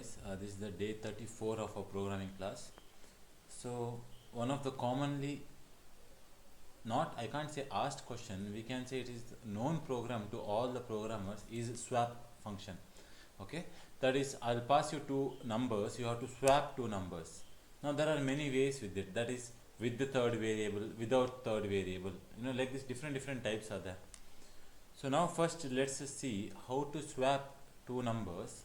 guys, this is the day 34 of our programming class. So one of the commonly, not I can't say asked question, we can say it is known program to all the programmers, is swap function. Okay, that is, I'll pass you two numbers, you have to swap two numbers. Now there are many ways with it, that is with the third variable, without third variable, like this, different types are there. So now first let's see how to swap two numbers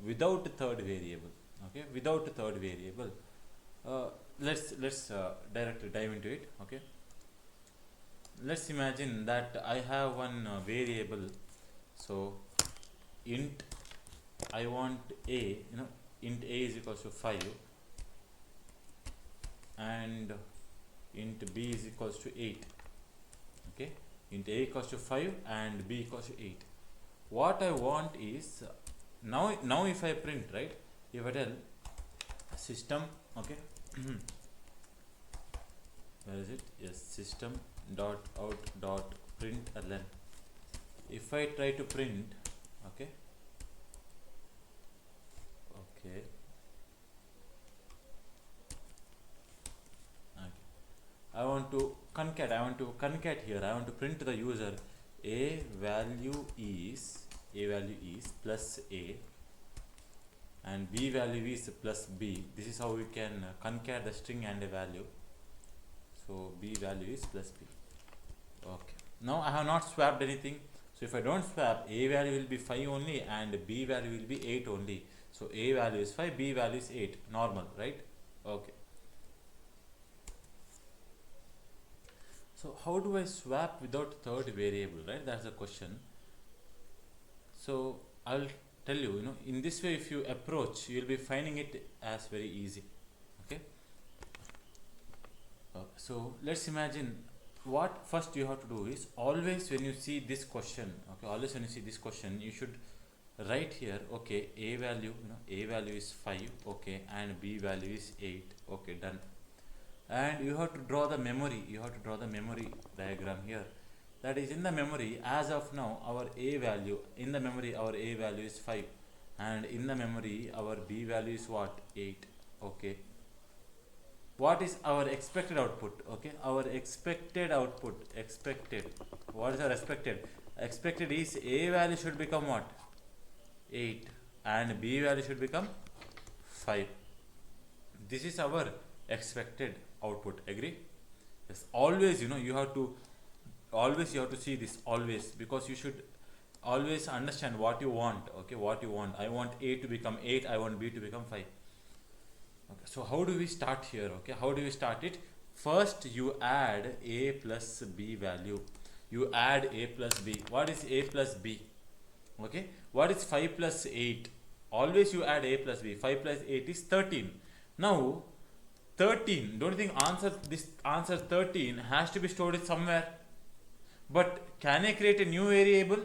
without a third variable. Okay, without a third variable, let's directly dive into it. Okay, let's imagine that I have one variable. So int I want a, int a is equals to 5 and int b is equals to 8. Okay, int a equals to 5 and b equals to 8. What I want is, now if I print, right, if I tell system, okay, where is it? Yes, system dot out dot println. If I try to print, okay, I want to concat here. I want to print to the user a value is plus a and b value is plus b. This is how we can concat the string and a value. So b value is plus b. Okay, now I have not swapped anything. So if I don't swap, a value will be 5 only and b value will be 8 only. So a value is 5, b value is 8, normal, right? Okay. So how do I swap without third variable, right? That's the question. So I'll tell you, in this way, if you approach, you'll be finding it as very easy. Okay. So let's imagine what first you have to do is, always when you see this question, okay, always when you see this question, you should write here, okay, a value, a value is 5, okay, and b value is 8, okay, done. And you have to draw the memory, diagram here. That is, in the memory, as of now, our a value, in the memory, our a value is 5, and in the memory, our b value is what? 8, okay. What is our expected output? Okay, our expected output, what is our expected? Expected is a value should become what? 8 and b value should become 5. This is our expected output. Agree? Yes. Always, you have to see this always, because you should always understand what you want. Okay, what you want. I want a to become 8, I want b to become 5. Okay, so how do we start here? Okay, how do we start it? First you add a plus b value. You add a plus b. What is a plus b? Okay, what is 5 plus 8? Always you add a plus b. 5 plus 8 is 13. Now 13, don't you think answer 13 has to be stored somewhere? But can I create a new variable?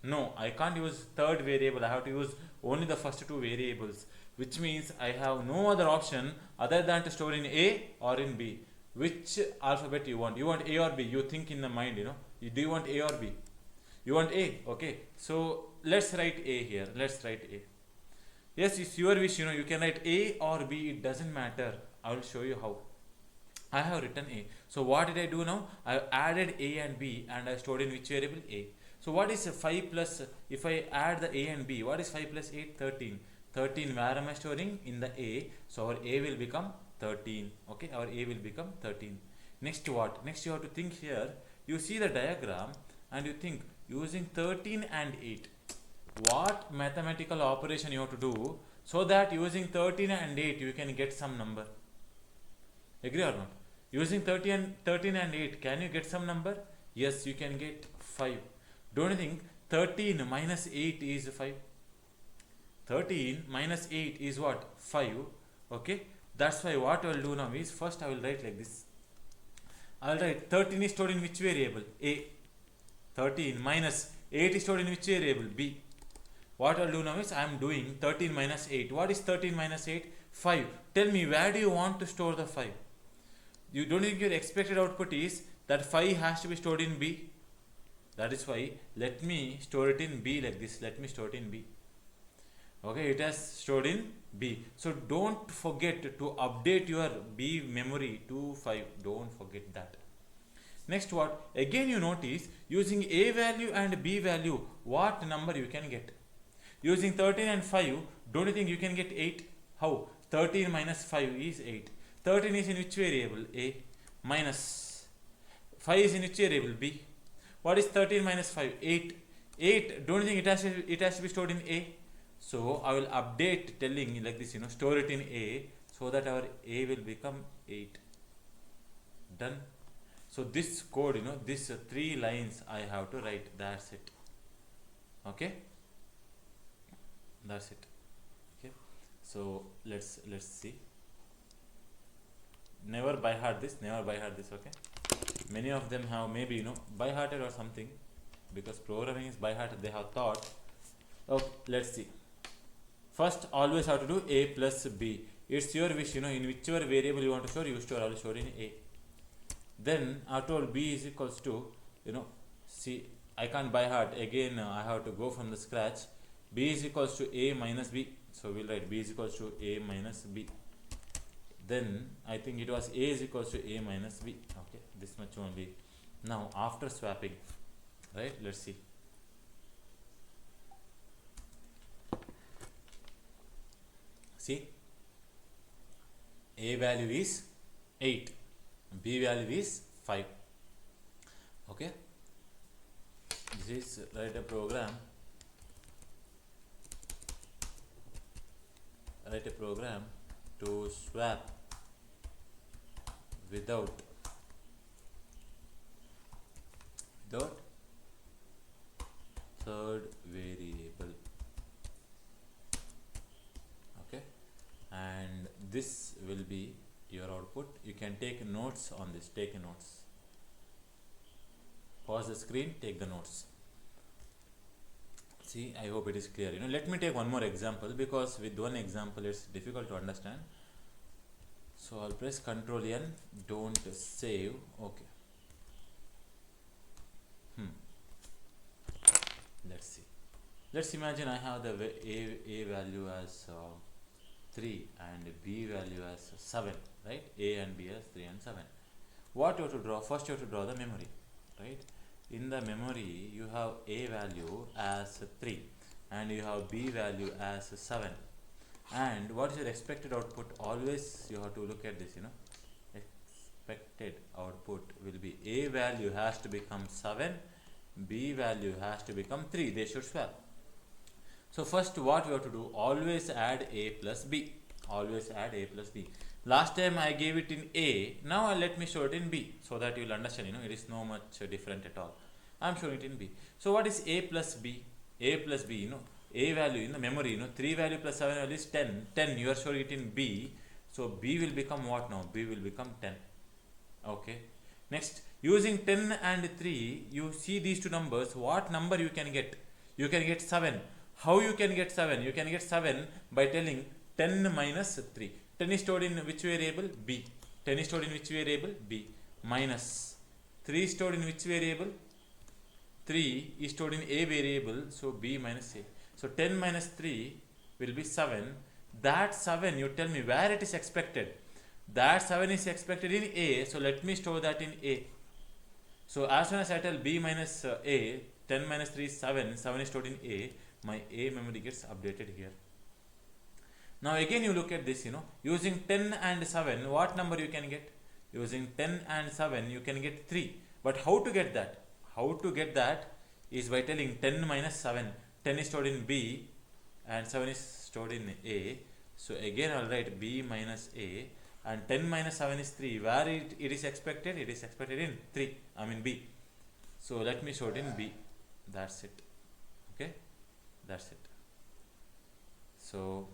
No, I can't use third variable. I have to use only the first two variables, which means I have no other option other than to store in a or in b. Which alphabet you want? You want a or b? You think in the mind, do you want a or b? You want a, okay. So let's write a here. Let's write a. Yes, it's your wish, you can write a or b, it doesn't matter. I will show you how. I have written a. So what did I do now? I have added a and b and I stored in which variable? A. So what is 5 plus, if I add the a and b, what is 5 plus 8? 13. 13, where am I storing? In the a. So our a will become 13. Okay, our a will become 13. Next what? Next you have to think here. You see the diagram and you think, using 13 and 8, what mathematical operation you have to do so that using 13 and 8 you can get some number? Agree or not? Using 13 and 8, can you get some number? Yes, you can get 5. Don't you think 13 minus 8 is 5? 13 minus 8 is what? 5. Okay, that's why what I will do now is, first I will write like this. I will write 13 is stored in which variable? A. 13 minus 8 is stored in which variable? B. What I will do now is, I am doing 13 minus 8. What is 13 minus 8? 5. Tell me, where do you want to store the 5? You don't think your expected output is that 5 has to be stored in B? That is why let me store it in B like this. Let me store it in B. Okay, it has stored in B. So don't forget to update your B memory to 5. Don't forget that. Next what? Again you notice using A value and B value, what number you can get. Using 13 and 5, don't you think you can get 8? How? 13 minus 5 is 8. 13 is in which variable? A. Minus 5 is in which variable? B. What is 13 minus 5? 8. 8, don't you think it has to be stored in A? So I will update telling like this, store it in A, so that our A will become 8. Done. So this code, this 3 lines I have to write. That's it. Okay. That's it. Okay. So let's see. Never by heart this. Okay. Many of them have maybe by hearted or something, because programming is by heart. They have thought. Okay. Let's see. First, always have to do A plus B. It's your wish, in whichever variable you want to store, you store. I will store in A. Then I told B is equals to, see, I can't by heart. Again, I have to go from the scratch. B is equals to A minus B. So we'll write B is equals to A minus B. Then I think it was A is equals to A minus B. Okay, this much only. Now after swapping, right? Let's see. See, A value is 8, B value is 5. Okay, this is write a program. Write a program to swap without third variable. Okay, and this will be your output. You can take notes on this. Take notes. Pause the screen, take the notes. See, I hope it is clear. Let me take one more example, because with one example it's difficult to understand. So I'll press Ctrl N. Don't save. Okay. Let's see. Let's imagine I have the A value as 3 and B value as 7, right? A and B as 3 and 7. What you have to draw? First you have to draw the memory, right? In the memory you have A value as 3 and you have B value as 7. And what is your expected output? Always you have to look at this, expected output will be A value has to become 7, B value has to become 3. They should swap. So first what we have to do? Always add A plus B. Always add A plus B. Last time I gave it in A, now let me show it in B, so that you will understand, it is no much different at all. I am showing it in B. So what is A plus B? A plus B, A value in the memory, 3 value plus 7 value is 10. 10, you are showing it in B. So B will become what now? B will become 10. Okay. Next, using 10 and 3, you see these two numbers, what number you can get? You can get 7. How you can get 7? You can get 7 by telling 10 minus 3. 10 is stored in which variable? B. 10 is stored in which variable? B. Minus 3 is stored in which variable? 3 is stored in A variable, so B minus A. So 10 minus 3 will be 7. That 7, you tell me where it is expected. That 7 is expected in A, so let me store that in A. So as soon as I tell B minus A, 10 minus 3 is 7, 7 is stored in A, my A memory gets updated here. Now again you look at this, using 10 and 7, what number you can get? Using 10 and 7, you can get 3. But how to get that? How to get that is by telling 10 minus 7. 10 is stored in B and 7 is stored in A. So again I will write B minus A, and 10 minus 7 is 3. Where it is expected? It is expected in B. So let me show it in B. That's it. Okay, that's it. So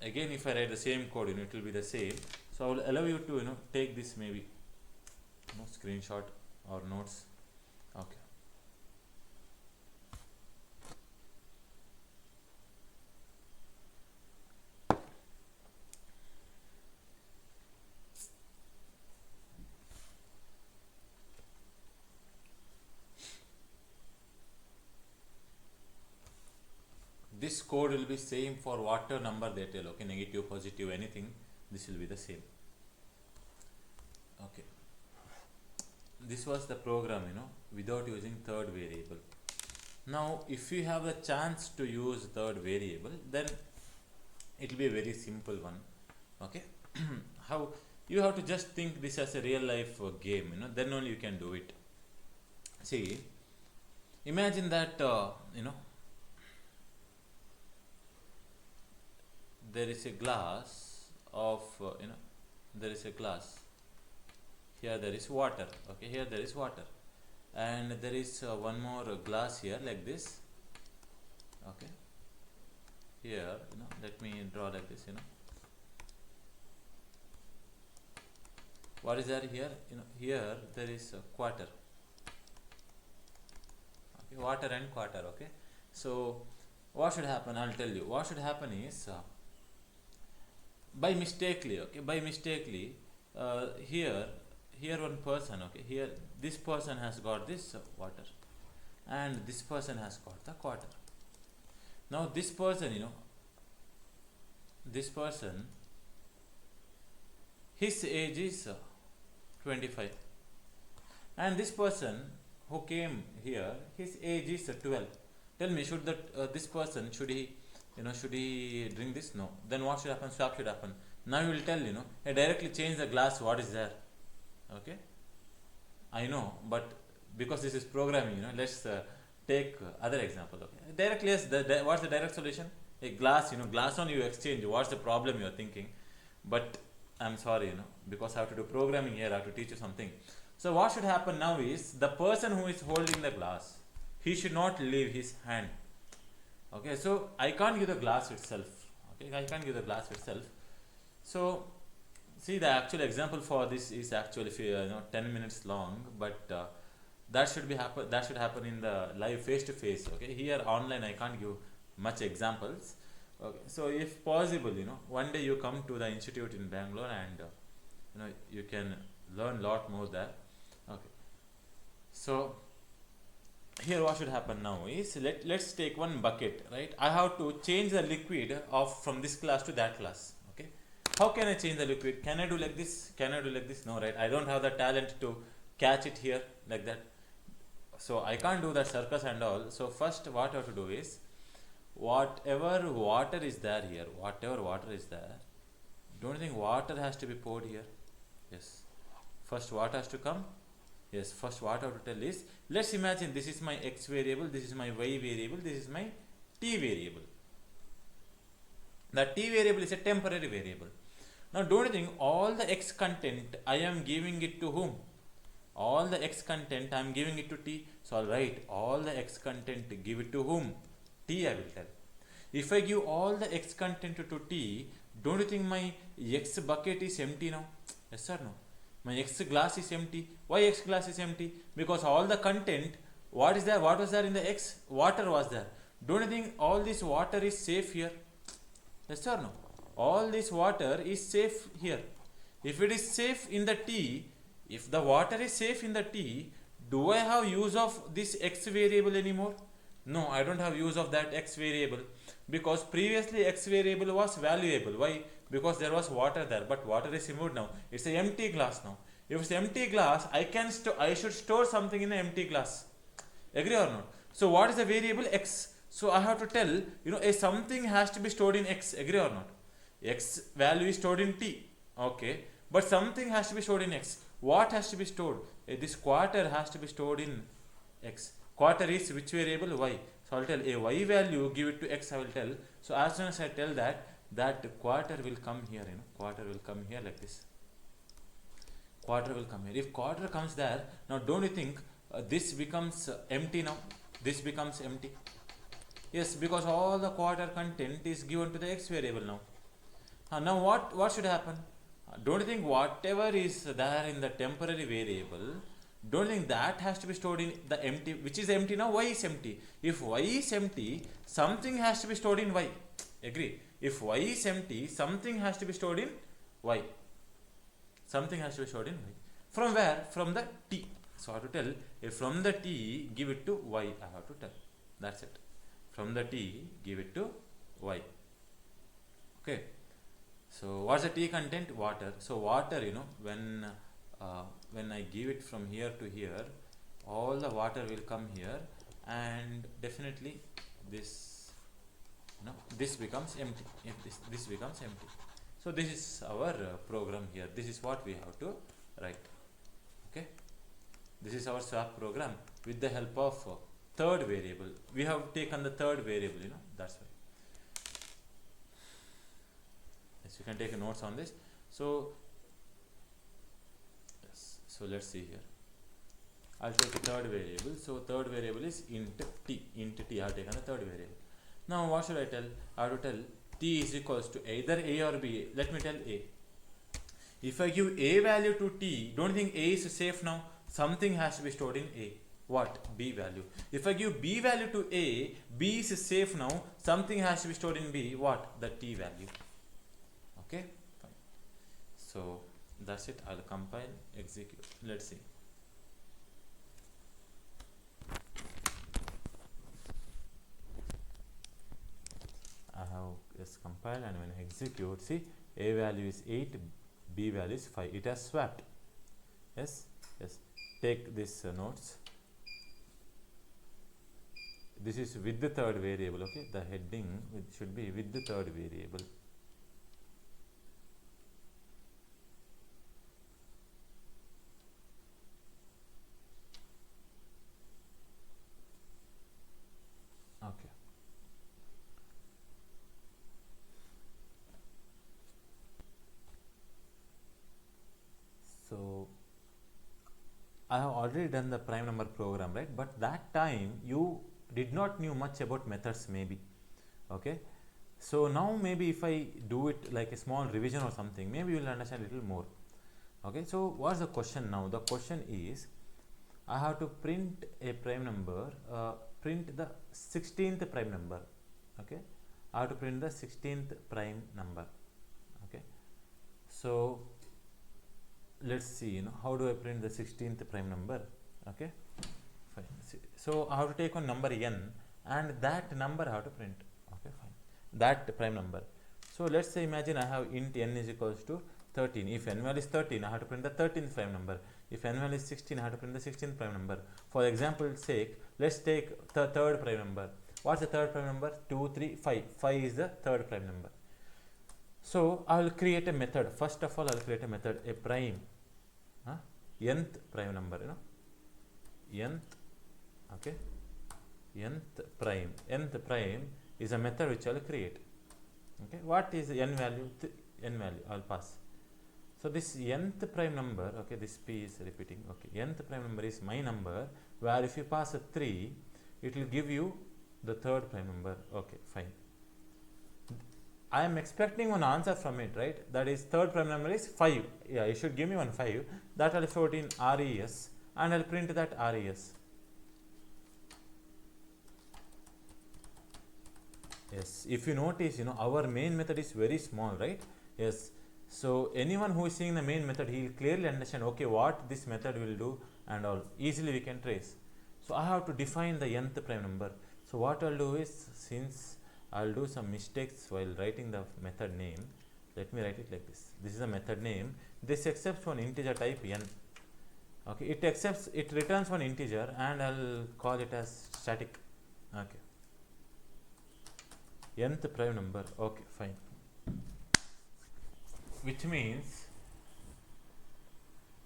again if I write the same code, it will be the same. So I will allow you to take this maybe screenshot or notes. Okay. this code will be same for whatever number they tell. Okay, negative, positive, anything, this will be the same. Okay, this was the program, without using third variable. Now if you have the chance to use third variable, then it will be a very simple one. Okay, how you have to just think this as a real life game, then only you can do it. See, imagine that there is a glass of there is a glass. Here there is water. Okay, here there is water, and there is one more glass here like this. Okay, here let me draw like this. What is there here? Here there is a quarter. Okay, water and quarter. Okay, so what should happen? I'll tell you. What should happen is by mistakenly. Okay, by mistakenly here one person. Okay, here this person has got this water, and this person has got the quarter. Now this person, this person, his age is 25, and this person who came here, his age is 12. Tell me, should that this person, should he drink this? No. Then what should happen? Swap should happen. Now you will tell, hey, directly change the glass. What is there? Okay, I know, but because this is programming, let's take other example. Okay, directly, yes, what's the direct solution? A glass, glass on you exchange. What's the problem you are thinking? But I'm sorry, because I have to do programming here, I have to teach you something. So what should happen now is, the person who is holding the glass, he should not leave his hand. Okay, so I can't give the glass itself. Okay, I can't give the glass itself. So see, the actual example for this is actually 10 minutes long, but that should happen in the live face to face. Okay, here online I can't give much examples. Okay, so if possible, one day you come to the institute in Bangalore, and you can learn a lot more there. Okay, so here what should happen now is, let's take one bucket, right? I have to change the liquid from this class to that class. Okay, how can I change the liquid? Can I do like this? Can I do like this? No, right? I don't have the talent to catch it here like that, so I can't do that circus and all. So first what I have to do is, whatever water is there here, don't you think water has to be poured here? Yes. First what has to come? Yes, first what I have to tell is, let's imagine this is my x variable, this is my y variable, this is my t variable. The t variable is a temporary variable. Now don't you think all the x content I am giving it to whom? All the x content I am giving it to t. So I'll write all the x content, give it to whom? T, I will tell. If I give all the x content to t, don't you think my x bucket is empty now? Yes or no? My x glass is empty. Why x glass is empty? Because all the content, what is there? What was there in the x? Water was there. Don't you think all this water is safe here? Yes or no? All this water is safe here. If it is safe in the t, if the water is safe in the t, do I have use of this x variable anymore? No, I don't have use of that x variable, because previously x variable was valuable. Why? Because there was water there, but water is removed now. It's an empty glass now. If it's empty glass, I should store something in an empty glass. Agree or not? So what is the variable? X. So I have to tell, a something has to be stored in x. Agree or not? X value is stored in t. Okay, but something has to be stored in x. What has to be stored? This quarter has to be stored in x. Quarter is which variable? Y. So I'll tell a y value, give it to x, I will tell. So as soon as I tell that quarter will come here, quarter will come here like this. Quarter will come here. If quarter comes there, now don't you think this becomes empty now? This becomes empty. Yes, because all the quarter content is given to the x variable now. Now what should happen? Don't you think whatever is there in the temporary variable, don't you think that has to be stored in the empty, which is empty now? Y is empty. If y is empty, something has to be stored in y. Agree? If y is empty, something has to be stored in y. Something has to be stored in y. From where? From the t. So I have to tell, if from the t, give it to y, I have to tell. That's it. from the t give it to y. Okay, so what's the t content? Water. So water, when I give it from here to here, all the water will come here, and definitely this, this becomes empty. If this becomes empty, so this is our program here. This is what we have to write. Okay, this is our swap program with the help of third variable. We have taken the third variable, that's why. Yes, you can take notes on this. So yes, so let's see here. I'll take a third variable. So third variable is int t. Int t, I have taken the third variable. Now what should I tell? I have to tell t is equals to either a or b. Let me tell a. If I give a value to t, don't think a is safe now. Something has to be stored in a. What? B value. If I give b value to a, b is safe now. Something has to be stored in b. What? The t value. Okay, fine. So that's it. I'll compile, execute. Let's see. I have just compiled, and when I execute, see, a value is 8, b value is 5. It has swapped. Yes, yes. Take this notes. This is with the third variable. Okay, the heading should be with the third variable. Okay. So I have already done the prime number program, right? But that time you did not knew much about methods, maybe. Okay, so now maybe if I do it like a small revision or something, maybe you will understand a little more. Okay, so what's the question now? The question is, I have to print a prime number, print the 16th prime number. Okay, I have to print the 16th prime number. Okay, so let's see, how do I print the 16th prime number? Okay, fine. So I have to take one number n, and that number I have to print. Okay, fine. That prime number. So let's say, imagine I have int n is equals to 13. If n value is 13, I have to print the 13th prime number. If n value is 16, I have to print the 16th prime number. For example's sake, let's take the third prime number. What's the third prime number? 2, 3, 5. 5 is the third prime number. So I will create a method. First of all, I will create a method, a prime, nth prime number, nth, okay, nth prime. Nth prime is a method which I will create. Okay, what is n value? N value I will pass. So this nth prime number, okay, this p is repeating. Okay, nth prime number is my number, where if you pass a 3, it will give you the third prime number. Okay, fine. I am expecting one answer from it, right? That is, third prime number is 5. Yeah, it should give me one 5. That I'll store it in res, and I'll print that res. Yes, if you notice, our main method is very small, right? Yes. So anyone who is seeing the main method, he will clearly understand, okay, what this method will do and all. Easily we can trace. So I have to define the nth prime number. So what I'll do is, since I'll do some mistakes while writing the method name, let me write it like this. This is a method name. This accepts one integer type n. Okay, it returns one integer, and I'll call it as static. Okay, nth prime number. Okay, fine. Which means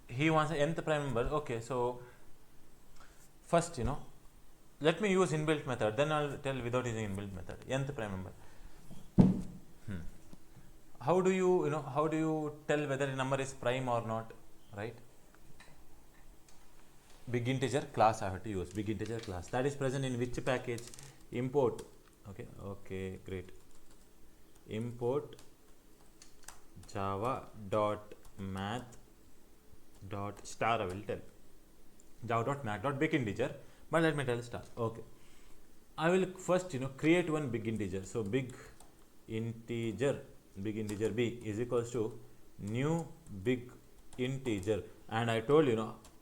he wants an nth prime number. Okay, so first, let me use inbuilt method, then I'll tell without using inbuilt method. Nth prime number. How do you tell whether a number is prime or not, right? Big integer class I have to use. Big integer class, that is present in which package? Import. Okay, great. Import java.math.star. I will tell java.math.big integer, but let me tell star. Okay, I will first create one big integer. So big integer b is equals to new big integer, and I told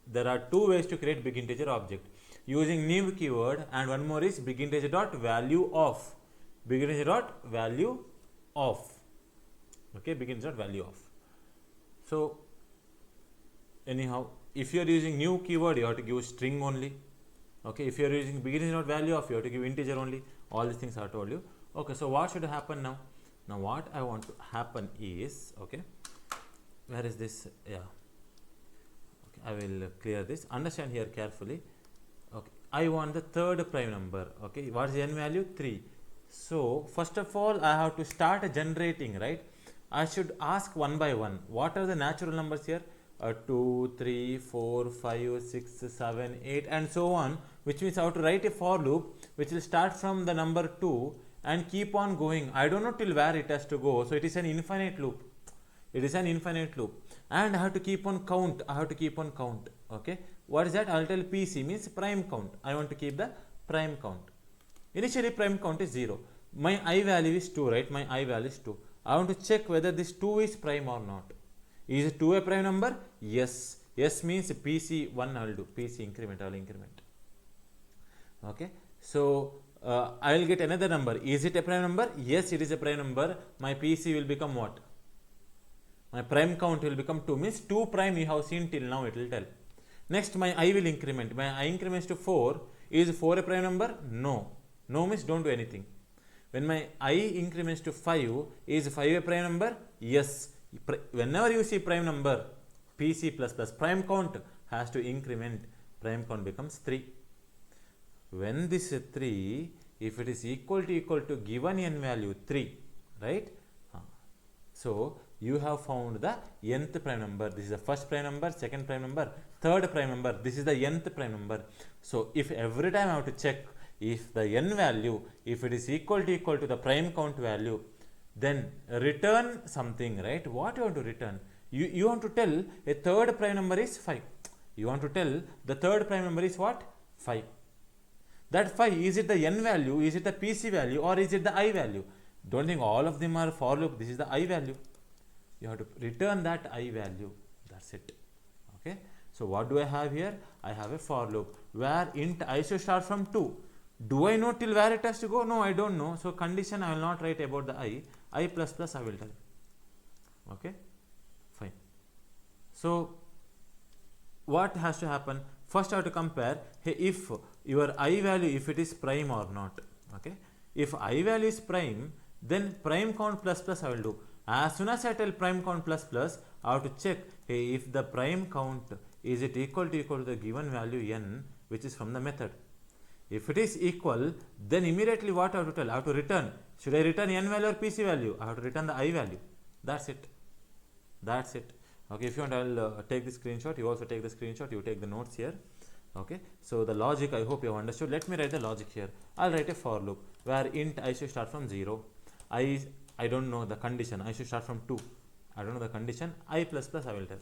there are two ways to create big integer object. using new keyword, and one more is big integer dot value of. Big integer dot value of. Okay, big integer dot value of. So anyhow, if you are using new keyword, you have to give string only. Okay, if you are using big integer dot value of, you have to give integer only. All these things I told you. Okay, so what should happen now? Now what I want to happen is, okay, where is this? Yeah, okay, I will clear this. Understand here carefully. Okay, I want the third prime number. Okay, what is the n value? 3. So first of all, I have to start generating, right? I should ask one by one. What are the natural numbers here? 2, 3, 4, 5, 6, 7, 8, and so on. Which means I have to write a for loop which will start from the number 2 and keep on going. I don't know till where it has to go. So it is an infinite loop. It is an infinite loop, and I have to keep on count. I have to keep on count. Okay, what is that? I'll tell PC means prime count. I want to keep the prime count. Initially prime count is 0. My I value is 2, right? My I value is 2. I want to check whether this 2 is prime or not. Is 2 a prime number? Yes. Yes means PC 1 I will do. PC increment, I will increment. Okay. So I will get another number. Is it a prime number? Yes, it is a prime number. My PC will become what? My prime count will become 2. Means 2 prime you have seen till now, it will tell. Next my I will increment. My I increments to 4. Is 4 a prime number? No. No means don't do anything. When my I increments to 5, is 5 a prime number? Yes. Whenever you see prime number, PC plus plus prime count has to increment. Prime count becomes 3. When this 3, if it is equal to given n value 3, right? So you have found the nth prime number. This is the first prime number, second prime number, third prime number. This is the nth prime number. So if every time I have to check if the n value, if it is equal to the prime count value, then return something, right? What you want to return? You want to tell a third prime number is 5. You want to tell the third prime number is what? 5. That 5, is it the n value, is it the PC value, or is it the I value? Don't think all of them are for loop. This is the I value. You have to return that I value. That's it. Okay. So what do I have here? I have a for loop where int I should start from 2. Do I know till where it has to go? No, I don't know. So condition I will not write about the I plus plus I will tell. Okay, fine. So what has to happen? First I have to compare, hey, if your I value, if it is prime or not. Okay, if I value is prime, then prime count plus plus I will do. As soon as I tell prime count plus plus, I have to check, hey, if the prime count is it equal to the given value n, which is from the method. If it is equal, then immediately what I have to tell? I have to return. Should I return n value or PC value? I have to return the I value. That's it. That's it. Okay, if you want, I will take the screenshot. You also take the screenshot. You take the notes here. Okay, so the logic, I hope you have understood. Let me write the logic here. I'll write a for loop where int I should start from 0. I don't know the condition. I should start from 2. I don't know the condition. I plus plus I will tell.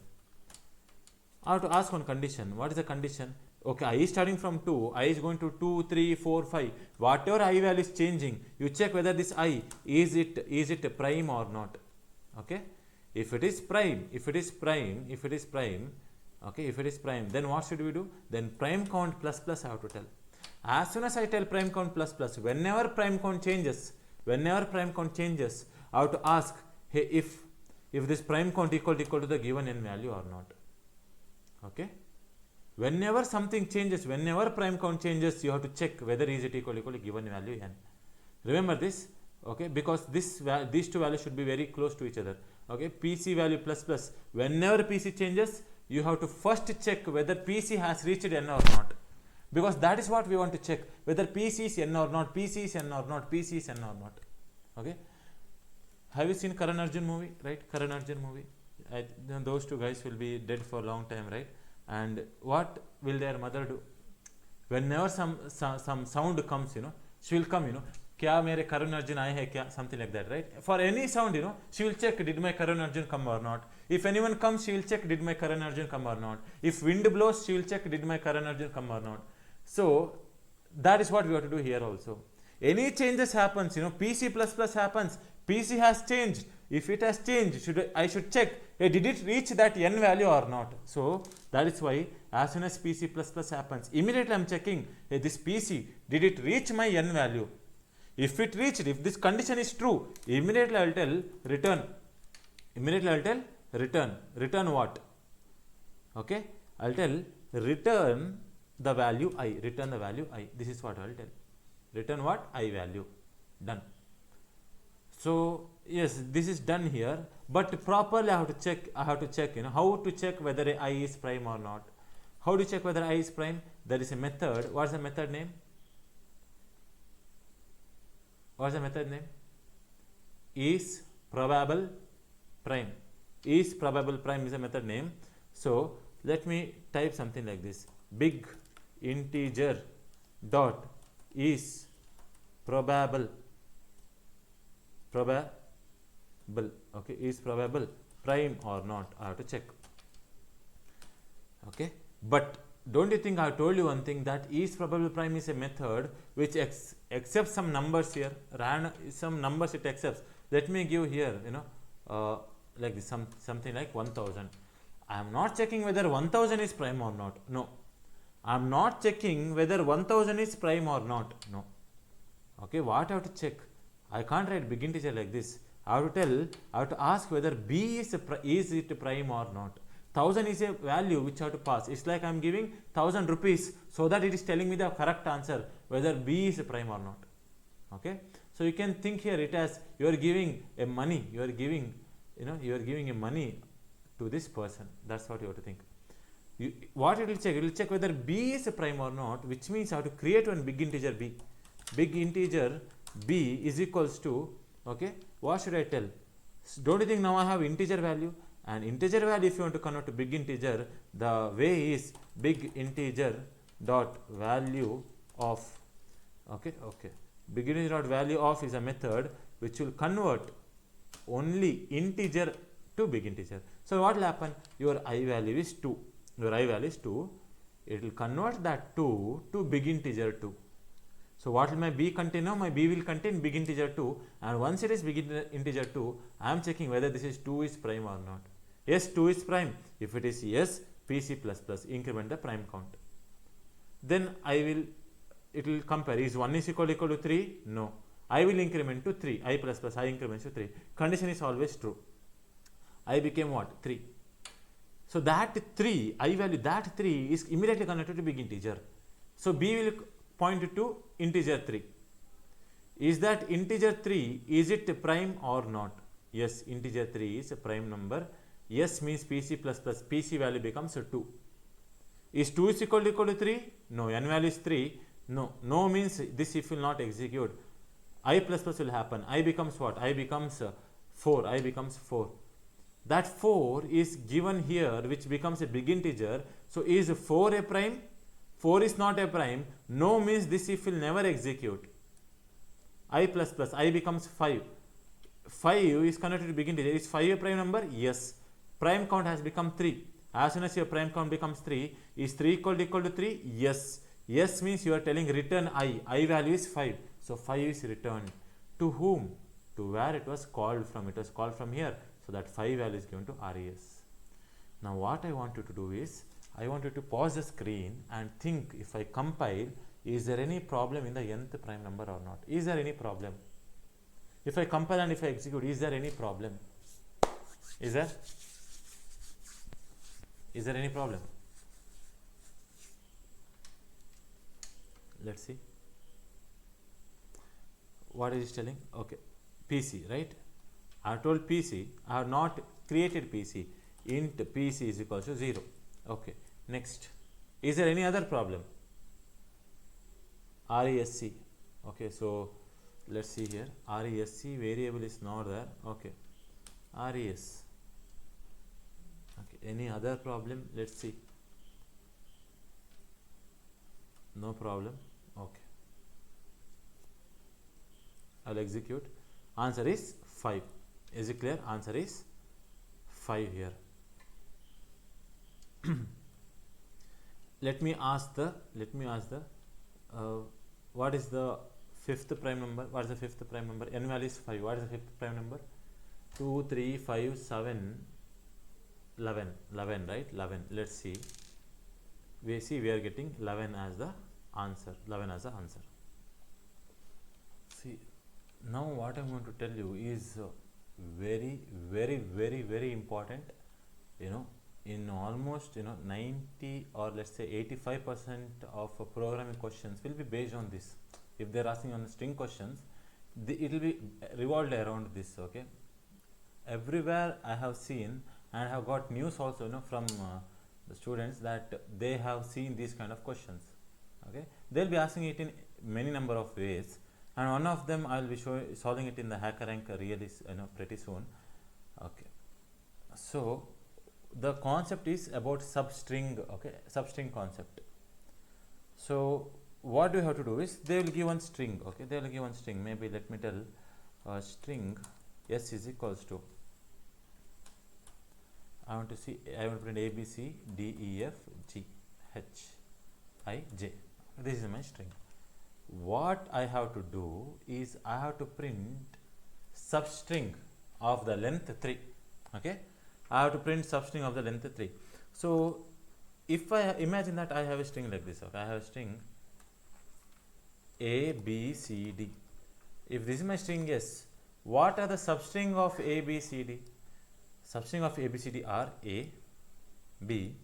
I have to ask one condition. What is the condition? Okay, I is starting from 2, I is going to 2, 3, 4, 5. Whatever I value is changing, you check whether this I, is it prime or not. Okay, if it is prime, okay, if it is prime, then what should we do? Then prime count plus plus I have to tell. As soon as I tell prime count plus plus, whenever prime count changes, I have to ask, hey, if this prime count equal to the given n value or not. Okay. Whenever something changes, whenever prime count changes, you have to check whether is it equal to given value n. Remember this, okay, because these two values should be very close to each other. Okay, PC value plus plus. Whenever PC changes, you have to first check whether PC has reached n or not, because that is what we want to check, whether PC is n or not, PC is n or not, PC is n or not. Okay, have you seen Karan Arjun movie? Right, Karan Arjun movie. Those two guys will be dead for a long time, right? And what will their mother do? Whenever some sound comes, she will come, kya mere Karan Arjun aaye hai kya, something like that, right? For any sound, she will check, did my Karan Arjun come or not. If anyone comes, she will check, did my Karan Arjun come or not. If wind blows, she will check, did my Karan Arjun come or not. So that is what we have to do here also. Any changes happens, PC plus plus happens, PC has changed. If it has changed, I should check, hey, did it reach that n value or not? So that is why as soon as PC plus plus happens, immediately I am checking, hey, this PC, did it reach my n value? If it reached, if this condition is true, immediately I will tell return. Immediately I will tell return. Return what? Okay, I will tell return the value I. Return the value I. This is what I will tell. Return what? I value. Done. So yes, this is done here, but properly I have to check. How to check whether I is prime or not. How to check whether I is prime? There is a method. What is the method name? What is the method name? Is probable prime. Is probable prime is the method name. So let me type something like this: big integer dot is probable. Okay, is probable prime or not? I have to check. Okay, but don't you think I have told you one thing, that is probable prime is a method which accepts some numbers here, some numbers it accepts. Let me give here, like this, something like 1000. I am not checking whether 1000 is prime or not. No, I am not checking whether 1000 is prime or not. No. Okay, what I have to check? I can't write big integer like this. I have to ask whether B is it prime or not. 1000 is a value which I have to pass. It's like I am giving 1000 rupees so that it is telling me the correct answer whether B is a prime or not. Okay, so you can think here it as you are giving a money. You are giving a money to this person. That's what you have to think. What it will check? It will check whether B is a prime or not, which means I have to create one big integer B. Big integer B is equals to, okay, what should I tell? Don't you think now I have integer value? And integer value, if you want to convert to big integer, the way is big integer dot value of, okay, big integer dot value of is a method which will convert only integer to big integer. So what will happen? Your I value is 2. Your I value is 2. It will convert that 2 to big integer 2. So what will my B contain now? My B will contain big integer 2, and once it is big integer 2, I am checking whether this is 2 is prime or not. Yes, 2 is prime. If it is yes, PC plus plus, increment the prime count. Then it will compare, is 1 is equal to 3? No. I will increment to 3, I plus plus, I increments to 3. Condition is always true. I became what? 3. So that 3, I value, that 3 is immediately connected to big integer. So B will point to integer 3. Is that integer 3, is it prime or not? Yes, integer 3 is a prime number. Yes means PC plus plus, PC value becomes 2. Is 2 is equal to 3? No, n value is 3. No means this if will not execute. I plus plus will happen. I becomes what? I becomes 4. I becomes 4. That 4 is given here, which becomes a big integer. So is 4 a prime? 4 is not a prime. No means this if will never execute. I plus plus, I becomes 5. 5 is connected to big integer. Is 5 a prime number? Yes. Prime count has become 3. As soon as your prime count becomes 3, is 3 equal to 3? Yes. Yes means you are telling return I. I value is 5. So 5 is returned. To whom? To where it was called from. It was called from here. So that 5 value is given to RES. Now what I want you to do is, I want you to pause the screen and think, if I compile, is there any problem in the nth prime number or not? Is there any problem? If I compile and if I execute, is there any problem? Is there any problem? Let's see. What is it telling? Okay, PC, right? I have told PC, I have not created PC. Int PC is equal to 0. Okay, next. Is there any other problem? RESC. Okay, so let's see here. RESC variable is not there. Okay, RES. Okay, any other problem? Let's see. No problem. Okay, I'll execute. Answer is 5. Is it clear? Answer is 5 here. Let me ask the what is the fifth prime number? What is the fifth prime number? N value is 5. What is the fifth prime number? 2, 3, 5, 7, 11, 11, right? 11. Let's see. We are getting 11 as the answer. 11 as the answer. See, now what I'm going to tell you is very, very, very, very important. You know, in almost 90 or let's say 85% of programming questions will be based on this. If they're asking on string questions, it will be revolved around this. Okay, everywhere I have seen and have got news also from the students that they have seen these kind of questions. Okay, they'll be asking it in many number of ways, and one of them I will be solving it in the HackerRank really pretty soon. Okay, so the concept is about substring. Okay, substring concept. So what do you have to do is they will give one string. Okay, they will give one string. Maybe let me tell string s is equals to, I want to print A B C D E F G H I J. This is my string. What I have to do is I have to print substring of the length 3. Okay, I have to print substring of the length 3. So if I imagine that I have a string like this, okay, I have a string A B C D. If this is my string S, what are the substring of A B C D? Substring of A B C D are A, B,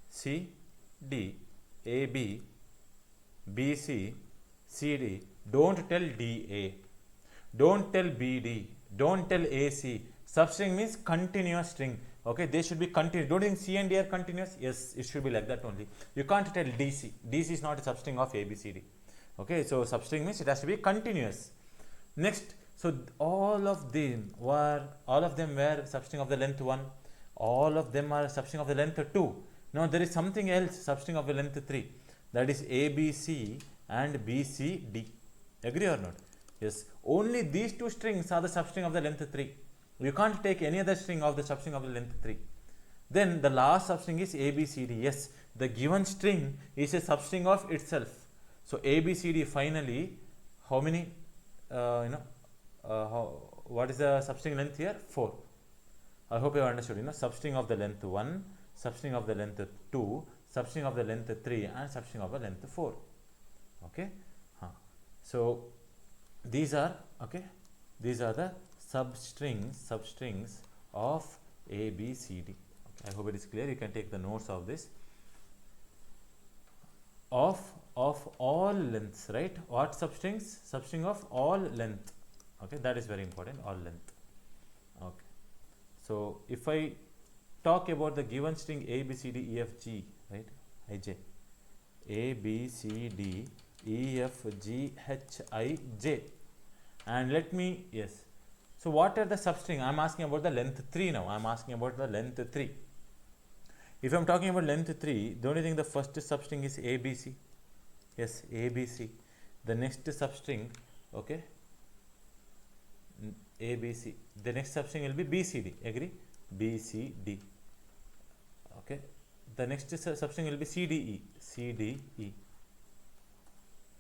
C, D, A, B, B, C, C, D. Don't tell D, A. Don't tell B, D. Don't tell A, C. Substring means continuous string. Okay, they should be continuous. Don't think C and D are continuous? Yes, it should be like that only. You can't tell DC. DC is not a substring of A, B, C, D. Okay, so substring means it has to be continuous. Next, so all of them were substring of the length 1. All of them are substring of the length 2. Now there is something else substring of the length 3. That is ABC and BCD. Agree or not? Yes. Only these two strings are the substring of the length 3. You can't take any other string of the substring of the length 3. Then the last substring is ABCD. Yes, the given string is a substring of itself. So ABCD finally, how many? What is the substring length here? 4. I hope you have understood. Substring of the length 1, substring of the length 2, substring of the length 3, and substring of the length 4. Okay. So these are the substrings of A, B, C, D. Okay, I hope it is clear. You can take the notes of this. Of all lengths, right? What substrings? Substring of all length. Okay, that is very important. All length. Okay. So if I talk about the given string A, B, C, D, E, F, G, right? I, J. A, B, C, D, E, F, G, H, I, J. And let me, yes. So what are the substring? I am asking about the length 3 now. I am asking about the length 3. If I am talking about length 3, don't you think the first substring is ABC? Yes, ABC. The next substring, okay, ABC. The next substring will be BCD. Agree? BCD. Okay. The next substring will be CDE. CDE.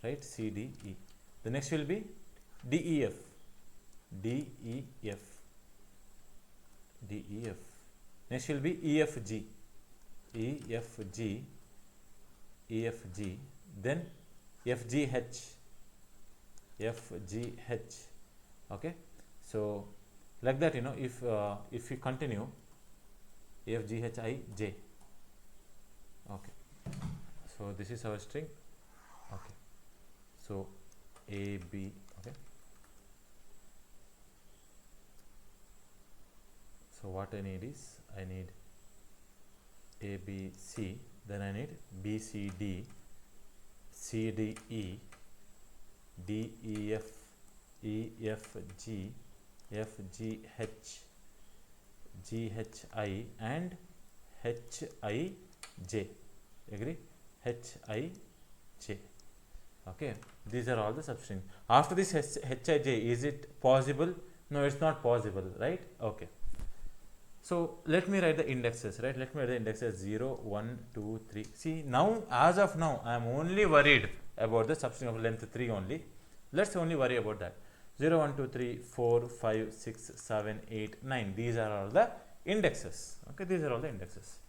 Right? CDE. The next will be DEF. DEF. DEF. Next will be EFG. EFG. EFG. Then FGH. FGH. Okay. So like that, if you continue, FGHIJ. Okay. So this is our string. Okay. So AB. Okay. So what I need is, I need ABC, then I need BCD, CDE, DEF, EFG, FGH, GHI, and HIJ. Agree? HIJ. Okay, these are all the substrings. After this HIJ, is it possible? No, it's not possible, right? Okay. So let me write the indexes, right? Let me write the indexes 0, 1, 2, 3. See, now, as of now, I am only worried about the substring of length 3 only. Let's only worry about that. 0, 1, 2, 3, 4, 5, 6, 7, 8, 9. These are all the indexes. Okay, these are all the indexes.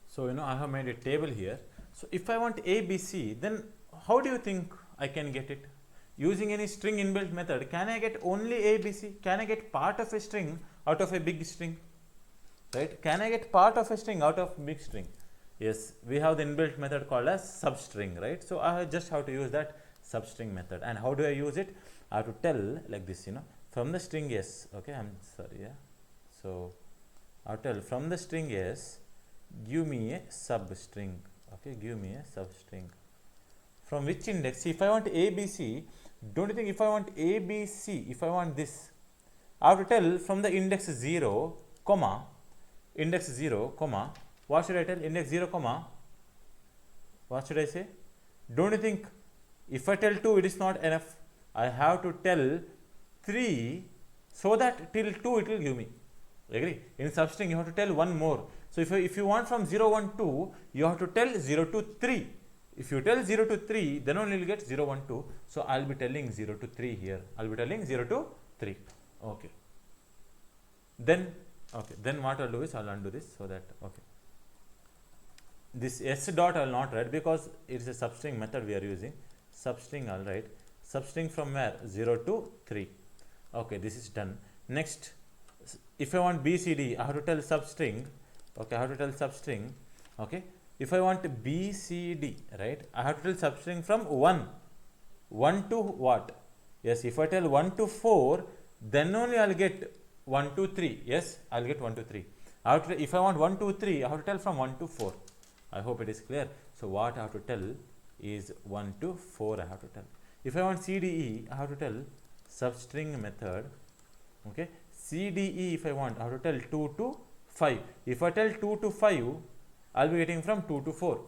So, I have made a table here. So, if I want A, B, C, then how do you think I can get it? Using any string inbuilt method, can I get only A, B, C? Can I get part of a string out of a big string? Right? Can I get part of a string out of big string? Yes, we have the inbuilt method called as substring, right? So, I just have to use that substring method. And how do I use it? I have to tell like this, from the string S, okay, I'm sorry, yeah. So, I have to tell from the string S, give me a substring, okay, give me a substring. From which index? See, if I want A, B, C, don't you think if I want A, B, C, if I want this, I have to tell from the index 0, comma, index 0, comma, what should I tell? Index 0, comma, what should I say? Don't you think if I tell 2, it is not enough? I have to tell 3 so that till 2 it will give me. Agree? In substring, you have to tell one more. So, if you want from 0, 1, 2, you have to tell 0 to 3. If you tell 0 to 3, then only you will get 0, 1, 2. So, I will be telling 0 to 3 here. I will be telling 0 to 3. Okay. Then what I will do is I will undo this so that, okay. This S dot I will not write because it is a substring method we are using. Substring I will write. Substring from where? 0 to 3. Okay, this is done. Next, if I want B, C, D, I have to tell substring. Okay, I have to tell substring. Okay, if I want B, C, D, right, I have to tell substring from 1 to what? Yes, if I tell 1 to 4, then only I will get 1 to 3. Yes, I will get 1 to 3. If I want 1 to 3, I have to tell from 1 to 4. I hope it is clear. So, what I have to tell is 1 to 4 I have to tell. If I want C, D, E, I have to tell substring method. Okay, C, D, E, if I want, I have to tell 2 to 5. If I tell 2 to 5, I will be getting from 2 to 4.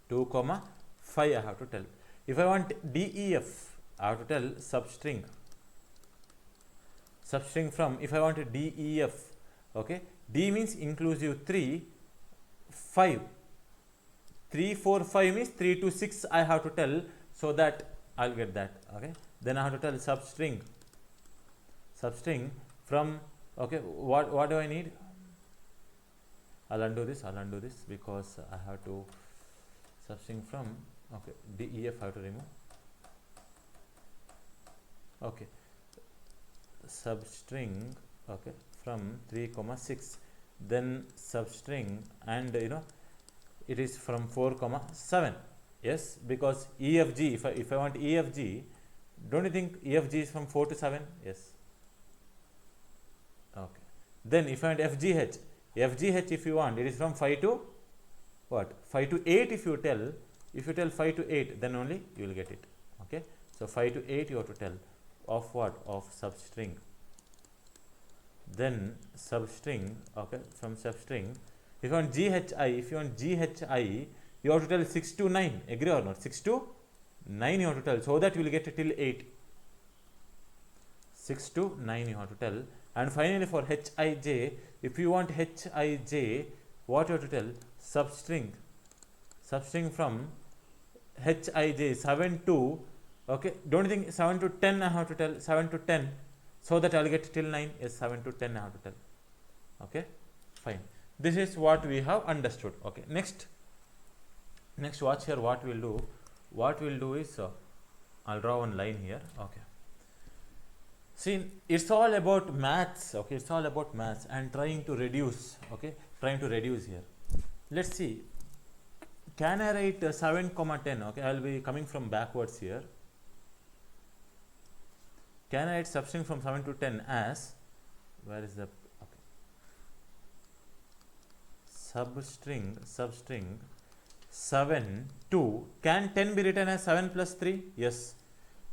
2, 5 I have to tell. If I want D, E, F, I have to tell substring. Substring from, if I want D, E, F, okay, D means inclusive 3, 5. 3, 4, 5 means 3 to 6 I have to tell, so that I will get that. Okay, then I have to tell substring from, okay, what do I need? I'll undo this because I have to substring from, okay, D, E, F I have to remove. Okay, substring, okay, from 3, 6, then substring, and it is from 4, 7. Yes, because E, F, G, if I want E, F, G, don't you think E, F, G is from 4 to 7? Yes. Okay. Then if I want F, G, H, if you want, it is from 5 to what? 5 to 8 if you tell 5 to 8, then only you will get it. Okay. So, 5 to 8 you have to tell of what? Of substring. Then substring, okay, from substring, if you want GHI, you have to tell 6 to 9, agree or not? 6 to 9 you have to tell, so that you will get till 8. 6 to 9 you have to tell. And finally for Hij, if you want Hij, what you have to tell? Substring from Hij 7 to, okay, don't you think 7 to 10 I have to tell, 7 to 10, so that I will get till 9. Yes, 7 to 10 I have to tell. Okay, fine. This is what we have understood. Okay, next watch here. What we'll do is I'll draw one line here. Okay, see, it's all about maths. Okay, it's all about maths and trying to reduce. Okay, trying to reduce here. Let's see, can I write 7, 10? Okay, I'll be coming from backwards here. Can I write substring from 7 to 10 as, where is the, okay, substring 7 to, can 10 be written as 7 plus 3? Yes.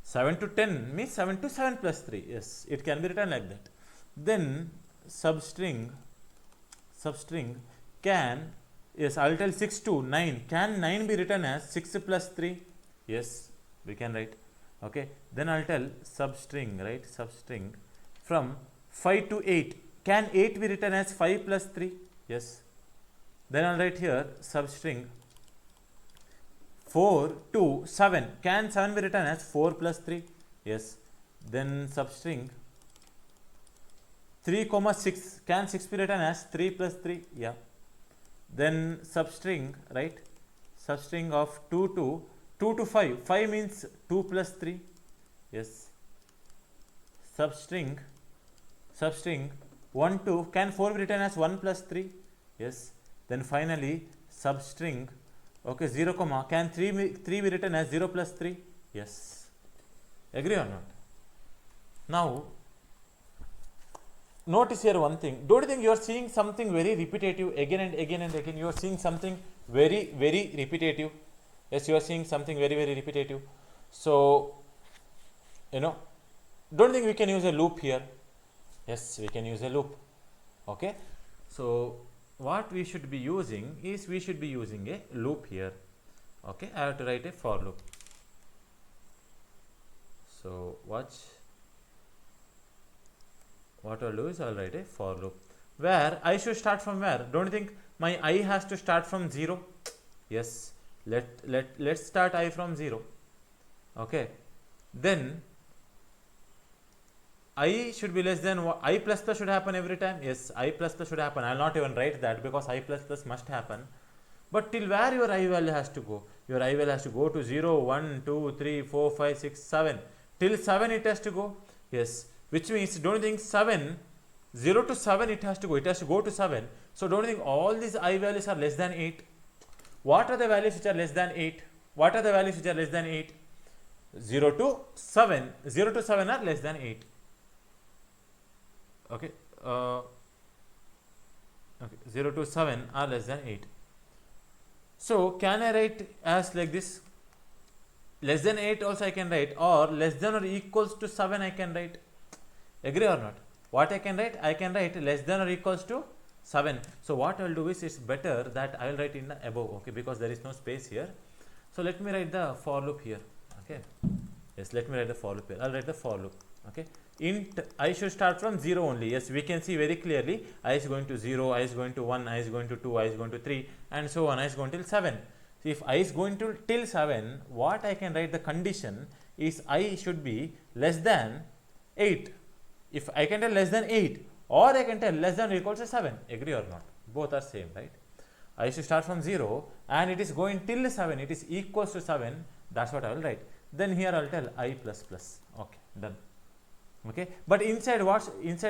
7 to 10 means 7 to 7 plus 3. Yes, it can be written like that. Then substring can, yes, I will tell 6 to 9. Can 9 be written as 6 plus 3? Yes, we can write. Okay, then I'll tell substring, right? Substring from 5 to 8. Can 8 be written as 5 plus 3? Yes. Then I'll write here substring 4 to 7. Can 7 be written as 4 plus 3? Yes. Then substring 3 comma 6. Can 6 be written as 3 plus 3? Yeah. Then substring, right? Substring of 2 to 5. 5 means 2 plus 3. Yes. Substring 1 to, can 4 be written as 1 plus 3? Yes. Then finally substring, okay, 0 comma, can 3 be written as 0 plus 3? Yes. Agree or not? Now notice here one thing. Don't you think you are seeing something very repetitive again and again and again? You are seeing something very repetitive. Yes, you are seeing something very repetitive. So don't you think we can use a loop here? Yes, we can use a loop. Okay, so what we should be using is, we should be using a loop here. Okay, I have to write a for loop. So watch, what I'll do is I'll write a for loop where I should start from where? Don't you think my I has to start from 0? Yes, let's start I from 0. Okay, then I should be less than I plus plus should happen every time. Yes, I plus plus should happen. I'll not even write that because I plus plus must happen. But till where your I value has to go? Your I value has to go to 0, 1, 2, 3, 4, 5, 6, 7. Till 7 it has to go. Yes, which means don't you think 7, 0 to 7 it has to go. It has to go to 7. So don't you think all these I values are less than 8? What are the values which are less than 8? What are the values which are less than 8? 0 to 7. 0 to 7 are less than 8. Okay, 0 to 7 are less than 8. So can I write as like this? Less than 8 also I can write, or less than or equals to 7 I can write. Agree or not? What I can write? I can write less than or equals to 7. So what I will do is, it's better that I will write in the above, okay, because there is no space here. So let me write the for loop here. Okay, yes, let me write the for loop here. I'll write the for loop. Okay, int I should start from 0 only. Yes, we can see very clearly I is going to 0, I is going to 1, I is going to 2, I is going to 3, and so on. I is going till 7. So if I is going to till 7, what I can write, the condition is I should be less than 8. If I can tell less than 8, or I can tell less than or equal to 7. Agree or not? Both are same, right? I should start from 0 and it is going till 7. It is equals to 7. That's what I will write. Then here I will tell I plus plus. Okay, done. Okay, but inside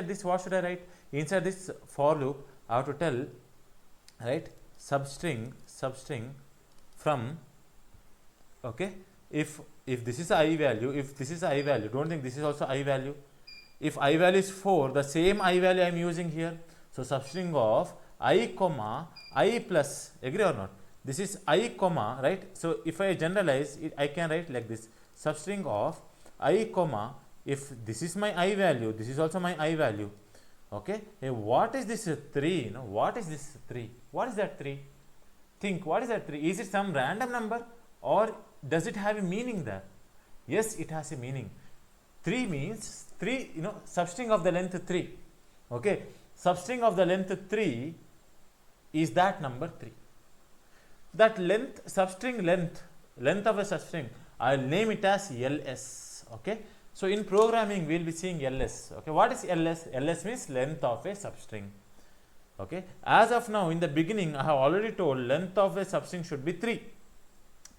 this what should I write? Inside this for loop I have to tell, right, substring from, okay, if this is I value, don't think this is also I value. If I value is 4, the same I value I am using here. So substring of I comma I plus. Agree or not? This is I comma, right? So if I generalize it, I can write like this: substring of I comma, if this is my I value, this is also my I value. Okay, hey, what is this 3? No, what is this 3? What is that 3? Think, what is that 3? Is it some random number, or does it have a meaning there? Yes, it has a meaning. 3 means 3, substring of the length 3. Okay, substring of the length 3 is that number 3. That length, substring length of a substring, I will name it as LS. Okay, so in programming we will be seeing LS. Okay, what is LS? LS means length of a substring. Okay, as of now, in the beginning I have already told length of a substring should be 3.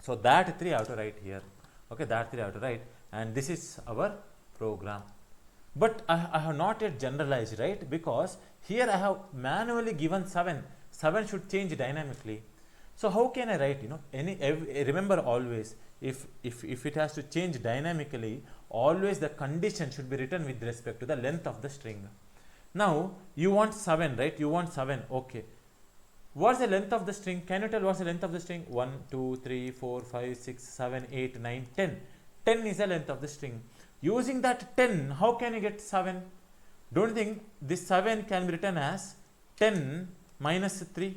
So that 3 I have to write here. Okay, that 3 I have to write, and this is our program. But I have not yet generalized, right? Because here I have manually given 7. 7 should change dynamically. So how can I write? Remember always, if it has to change dynamically, always the condition should be written with respect to the length of the string. Now you want 7, right? You want 7. Okay. What's the length of the string? Can you tell what's the length of the string? 1, 2, 3, 4, 5, 6, 7, 8, 9, 10. 10 is the length of the string. Using that 10, how can you get 7? Don't you think this 7 can be written as 10 minus 3?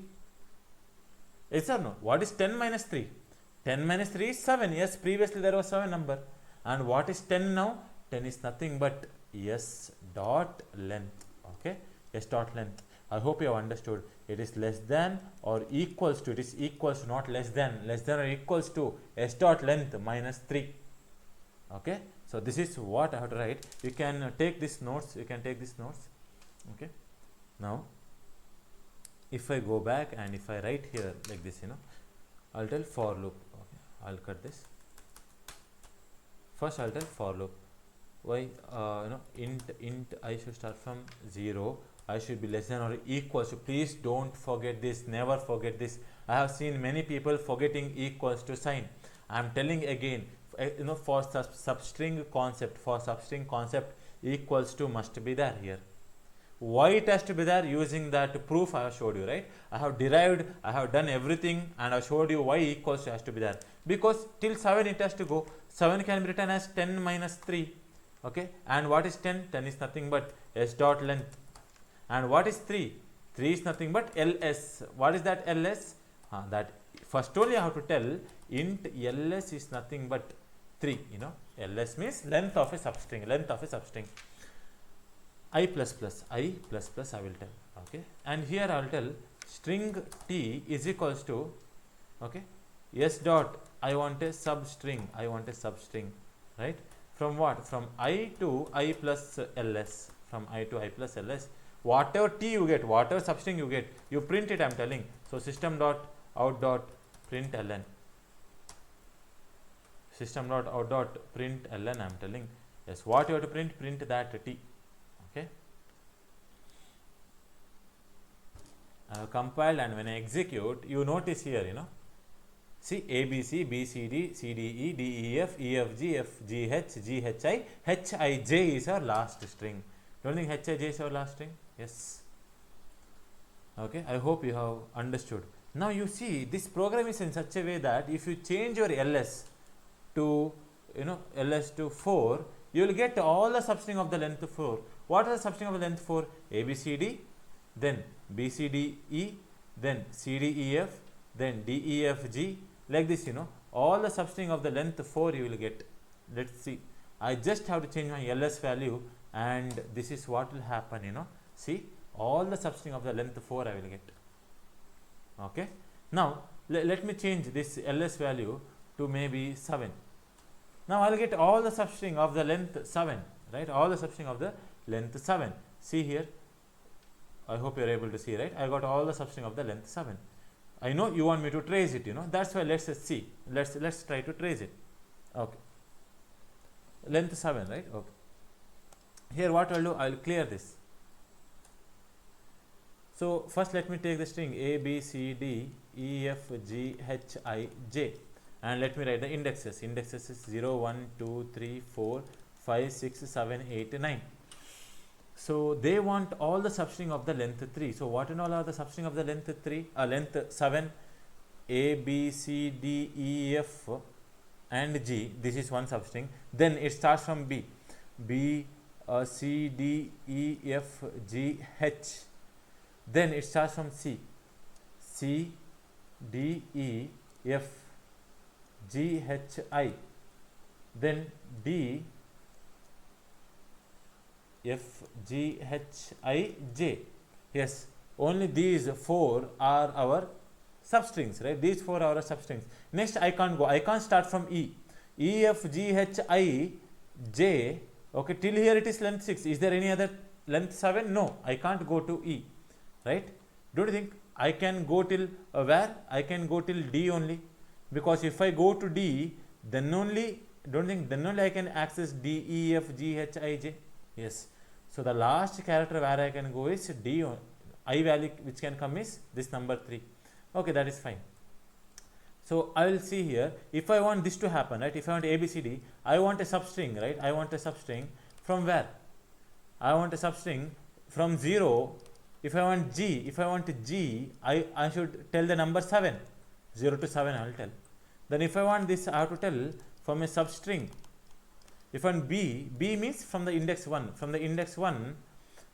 Yes or no? What is 10 minus 3? 10 minus 3 is 7. Yes, previously there was 7 number. And what is 10 now? 10 is nothing but S dot length. Okay, S dot length. I hope you have understood. It is less than or equals to, it is equals to, not less than or equals to s dot length minus 3. Okay, so this is what I have to write. You can take these notes, okay. Now if I go back and if I write here like this, I'll tell for loop. Okay, I'll cut this. First I'll tell for loop. Why? Int I should start from 0. I should be less than or equals to. Please don't forget this. Never forget this. I have seen many people forgetting equals to sign. I am telling again. For substring concept, equals to must be there here. Why it has to be there? Using that proof I have showed you, right? I have derived, I have done everything, and I showed you why equals to has to be there. Because till 7 it has to go. 7 can be written as 10 minus 3. Okay, and what is 10? 10 is nothing but s dot length. And what is 3? 3 is nothing but ls. What is that ls? That first only I have to tell int ls is nothing but 3. Ls means length of a substring. I plus plus I will tell. Okay, and here I will tell string t is equals to, okay, s dot, I want a substring, right? From what? From I to I plus ls. Whatever t you get, whatever substring you get, you print it, I am telling. So system dot out dot print ln. I am telling. Yes, what you have to print that t. Okay. I have compiled, and when I execute, you notice here, see A, B, C, B, C, D, C, D, E, D, E, F, E, F, G, F, G, H, G, H, I, H, I, J is our last string. Don't think H, I, J is our last string? Yes. Okay, I hope you have understood. Now you see, this program is in such a way that if you change your ls to, ls to 4, you will get all the substring of the length 4. What is the substring of the length 4? A, B, C, D, then B, C, D, E, then C, D, E, F, then D, E, F, G, like this, all the substring of the length 4 you will get. Let's see. I just have to change my ls value, and this is what will happen, See, all the substring of the length 4 I will get. Okay. Now, let me change this ls value to maybe 7. Now, I will get all the substring of the length 7, right? All the substring of the length 7. See here. I hope you are able to see, right? I got all the substring of the length 7. I know you want me to trace it, That's why let's see. Let's try to trace it. Okay. Length 7, right? Okay. Here what I'll do, I'll clear this. So first let me take the string A, B, C, D, E, F, G, H, I, J, and let me write the indexes. Indexes is 0, 1, 2, 3, 4, 5, 6, 7, 8, 9. So they want all the substring of the length 3. So what and all are the substring of the length 3? Length 7, A, B, C, D, E, F, and G. This is one substring. Then it starts from B. B, C, D, E, F, G, H. Then it starts from C. C, D, E, F, G, H, I. Then D, F, G, H, I, J. Yes, only these 4 are our substrings, right? These 4 are our substrings. Next, I can't go. I can't start from E. E, F, G, H, I, J. Okay, till here it is length 6. Is there any other length 7? No, I can't go to E, right? Don't you think I can go till where? I can go till D only, because if I go to D, then only, don't think, then only I can access D, E, F, G, H, I, J. Yes. So the last character where I can go is D. I value which can come is this number 3. Okay, that is fine. So I will see here, if I want this to happen, right? If I want ABCD, I want a substring, right? I want a substring from where? I want a substring from 0. If I want G, I should tell the number 7. 0 to 7 I will tell. Then if I want this, I have to tell from a substring. If I want B means from the index 1. From the index 1,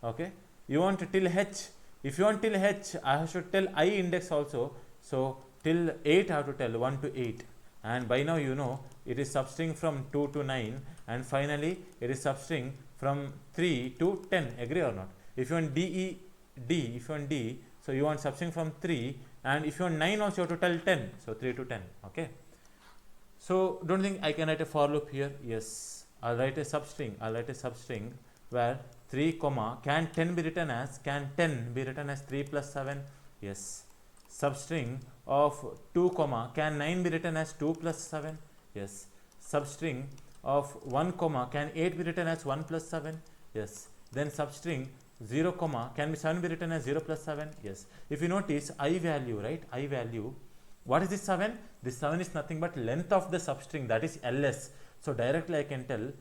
okay, you want till H. If you want till H, I should tell I index also. So till 8 I have to tell 1 to 8. And by now you know it is substring from 2 to 9. And finally it is substring from 3 to 10. Agree or not? If you want D, if you want D, so you want substring from 3, and if you want 9 also you have to tell 10, so 3 to 10, okay. So don't think I can write a for loop here. Yes, I'll write a substring where 3 comma, can 10 be written as 3 plus 7? Yes. Substring of 2 comma, can 9 be written as 2 plus 7? Yes. Substring of 1 comma, can 8 be written as 1 plus 7? Yes. Then substring 0 comma, can 7 be written as 0 plus 7? Yes. If you notice I value, right, I value, what is this 7? This 7 is nothing but length of the substring, that is ls. So directly I can tell,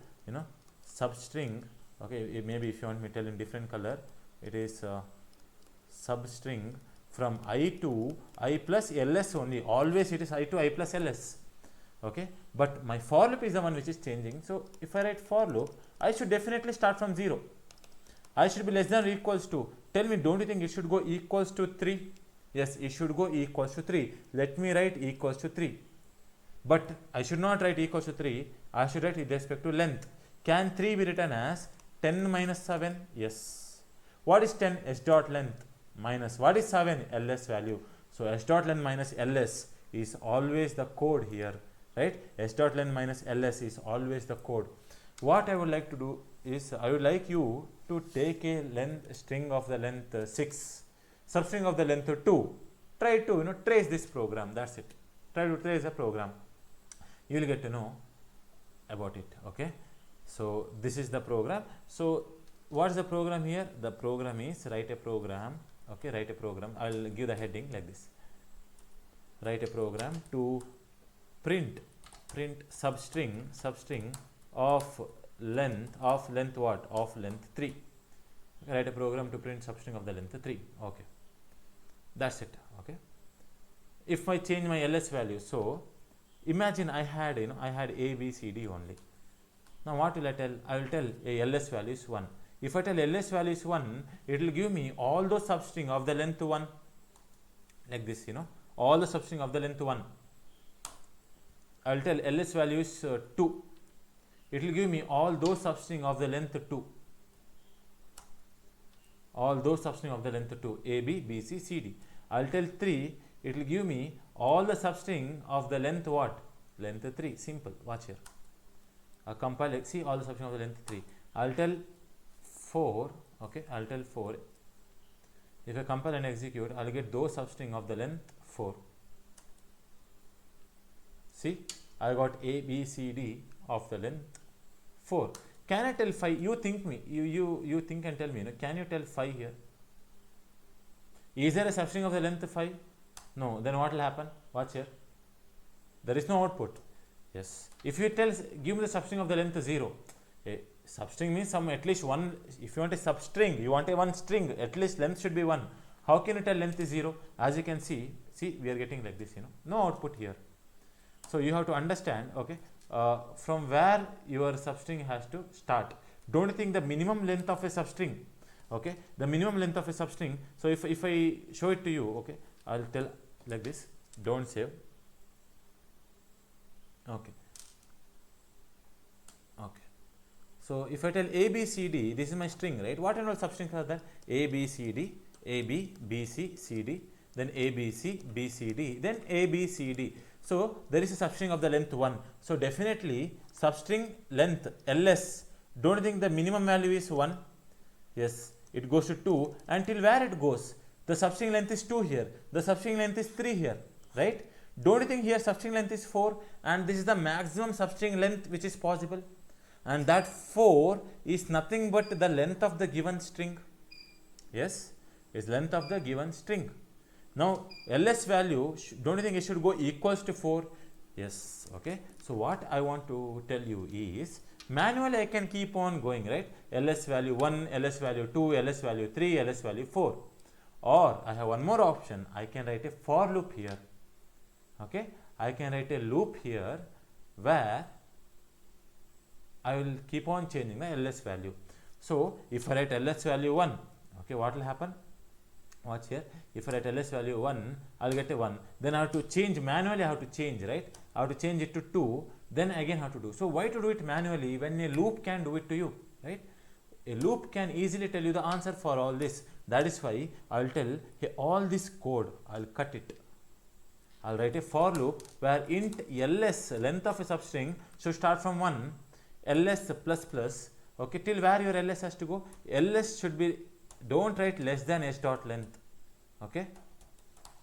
substring, okay, maybe if you want me to tell in different color, it is substring from I to I plus ls only. Always it is I to I plus ls. Okay, but my for loop is the one which is changing. So if I write for loop, I should definitely start from 0. I should be less than or equals to. Tell me, don't you think it should go equals to 3? Yes, it should go equals to 3. Let me write equals to 3. But I should not write equals to 3. I should write with respect to length. Can 3 be written as 10 minus 7? Yes. What is 10? S dot length minus. What is 7? Ls value. So S dot length minus Ls is always the code here. Right? S dot length minus Ls is always the code. What I would like to do is, I would like you to take a length string of the length 6, substring of the length 2. Try to trace this program. That's it. Try to trace the program. You will get to know about it. Okay. So this is the program. So what is the program here? The program is write a program. Okay, write a program. I will give the heading like this. Write a program to print substring of length what? Of length 3. Okay, write a program to print substring of the length 3. Okay, that's it. Okay, if I change my ls value, so imagine I had I had a b c d only. Now what will I tell? I will tell a ls value is 1. If I tell ls value is 1, it will give me all those substring of the length 1, like this, all the substring of the length 1. I will tell ls value is 2. It will give me all those substring of the length 2. All those substring of the length 2. A, B, B, C, C, D. I will tell 3. It will give me all the substring of the length what? Length 3. Simple. Watch here. I compile it. See all the substring of the length 3. I will tell 4. Okay. I will tell 4. If I compile and execute, I will get those substring of the length 4. See, I got A, B, C, D of the length 4. Can I tell 5? You think and tell me. Can you tell 5 here? Is there a substring of the length 5? No. Then what will happen? Watch here. There is no output. Yes. If you tell, give me the substring of the length 0. A substring means some at least one. If you want a substring, you want a one string, at least length should be 1. How can you tell length is 0? As you can see, we are getting like this, no output here. So you have to understand, okay, from where your substring has to start. Don't think the minimum length of a substring, okay, the minimum length of a substring. So if I show it to you, okay, I'll tell like this, don't save. Okay. Okay. So if I tell A, B, C, D, this is my string, right? What kind of substrings are there? A, B, C, D, A, B, B, C, C, D, then A, B, C, B, C, D, then A, B, C, D. So there is a substring of the length 1. So definitely substring length ls, don't you think the minimum value is 1? Yes, it goes to 2. Until where it goes? The substring length is 2 here. The substring length is 3 here, right? Don't you think here substring length is 4? And this is the maximum substring length which is possible. And that 4 is nothing but the length of the given string. Yes, is length of the given string. Now ls value, don't you think it should go equals to 4? Yes. Okay. So what I want to tell you is, manually I can keep on going, right? Ls value 1, ls value 2, ls value 3, ls value 4. Or I have one more option. I can write a for loop here. Okay. I can write a loop here where I will keep on changing the ls value. So if I write ls value 1, okay, what will happen? Watch here. If I write ls value 1, I'll get a 1. Then I have to change manually. I have to change, right? I have to change it to 2. Then again have to do. So why to do it manually when a loop can do it to you, right? a loop can easily tell you the answer for all this. That is why I will tell, hey, all this code, I will cut it. I will write a for loop where int ls, length of a substring, should start from 1, ls plus plus, okay, till where your ls has to go. Ls should be, don't write less than s dot length, okay,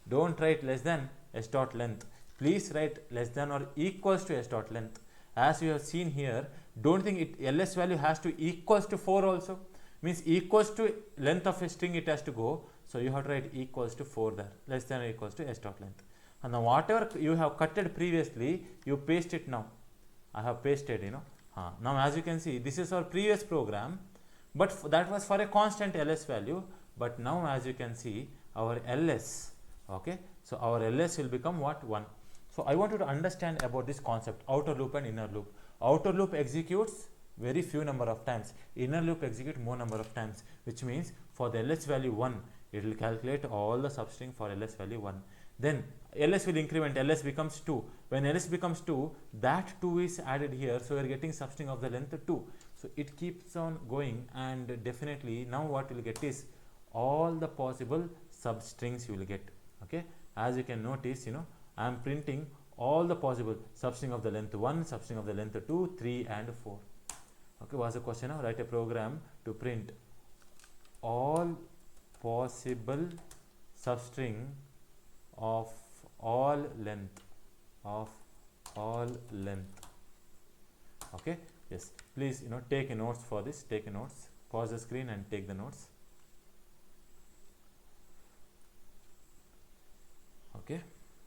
don't write less than s dot length, please write less than or equals to s dot length. As you have seen here, don't think it ls value has to equals to 4 also, means equals to length of a string it has to go, so you have to write equals to 4 there, less than or equals to s dot length. And now whatever you have cutted previously, you paste it now. I have pasted, now as you can see, this is our previous program, but that was for a constant ls value, but now as you can see, our ls, okay, so our ls will become what? 1. So I want you to understand about this concept, outer loop and inner loop. Outer loop executes very few number of times, inner loop execute more number of times, which means for the ls value 1, it will calculate all the substring for ls value 1. Then ls will increment, ls becomes 2. When ls becomes 2, that 2 is added here, so we are getting substring of the length 2. So it keeps on going, and definitely now what you will get is all the possible substrings you will get, okay. As you can notice, I am printing all the possible substring of the length 1, substring of the length 2, 3 and 4. Okay, what's the question now? Write a program to print all possible substring of all length, okay. Yes, please take a notes for this, take a notes, pause the screen and take the notes, okay.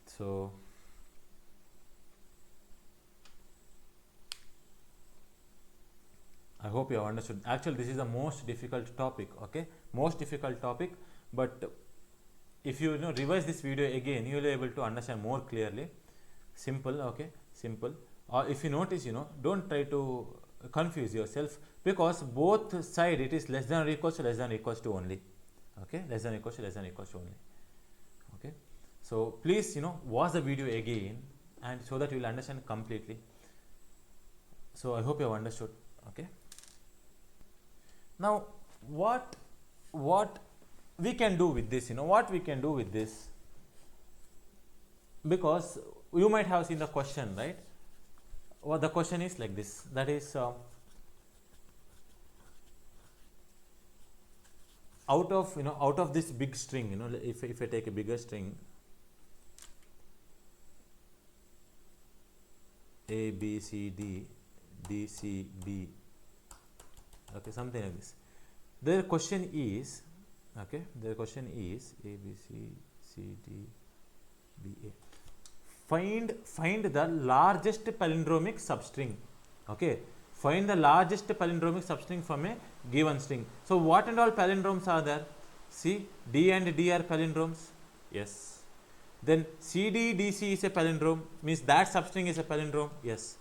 So I hope you have understood. Actually, this is the most difficult topic, okay, most difficult topic, but if you revise this video again, you will be able to understand more clearly. Simple, okay, simple. Or if you notice, don't try to confuse yourself, because both side it is less than or equals to less than or equals to only, okay, less than or equals to less than or equals to only, okay. So please watch the video again, and so that you will understand completely. So I hope you have understood, okay. Now what we can do with this, what we can do with this, because you might have seen the question, right? What the question is like this, that is out of this big string, if I take a bigger string, A B C D D C B, okay, something like this. Their question is, okay, their question is A B C C D B A. Find the largest palindromic substring, okay. Find the largest palindromic substring from a given string. So what and all palindromes are there? See, D and D are palindromes, yes. Then CD DC is a palindrome, means that substring is a palindrome, yes.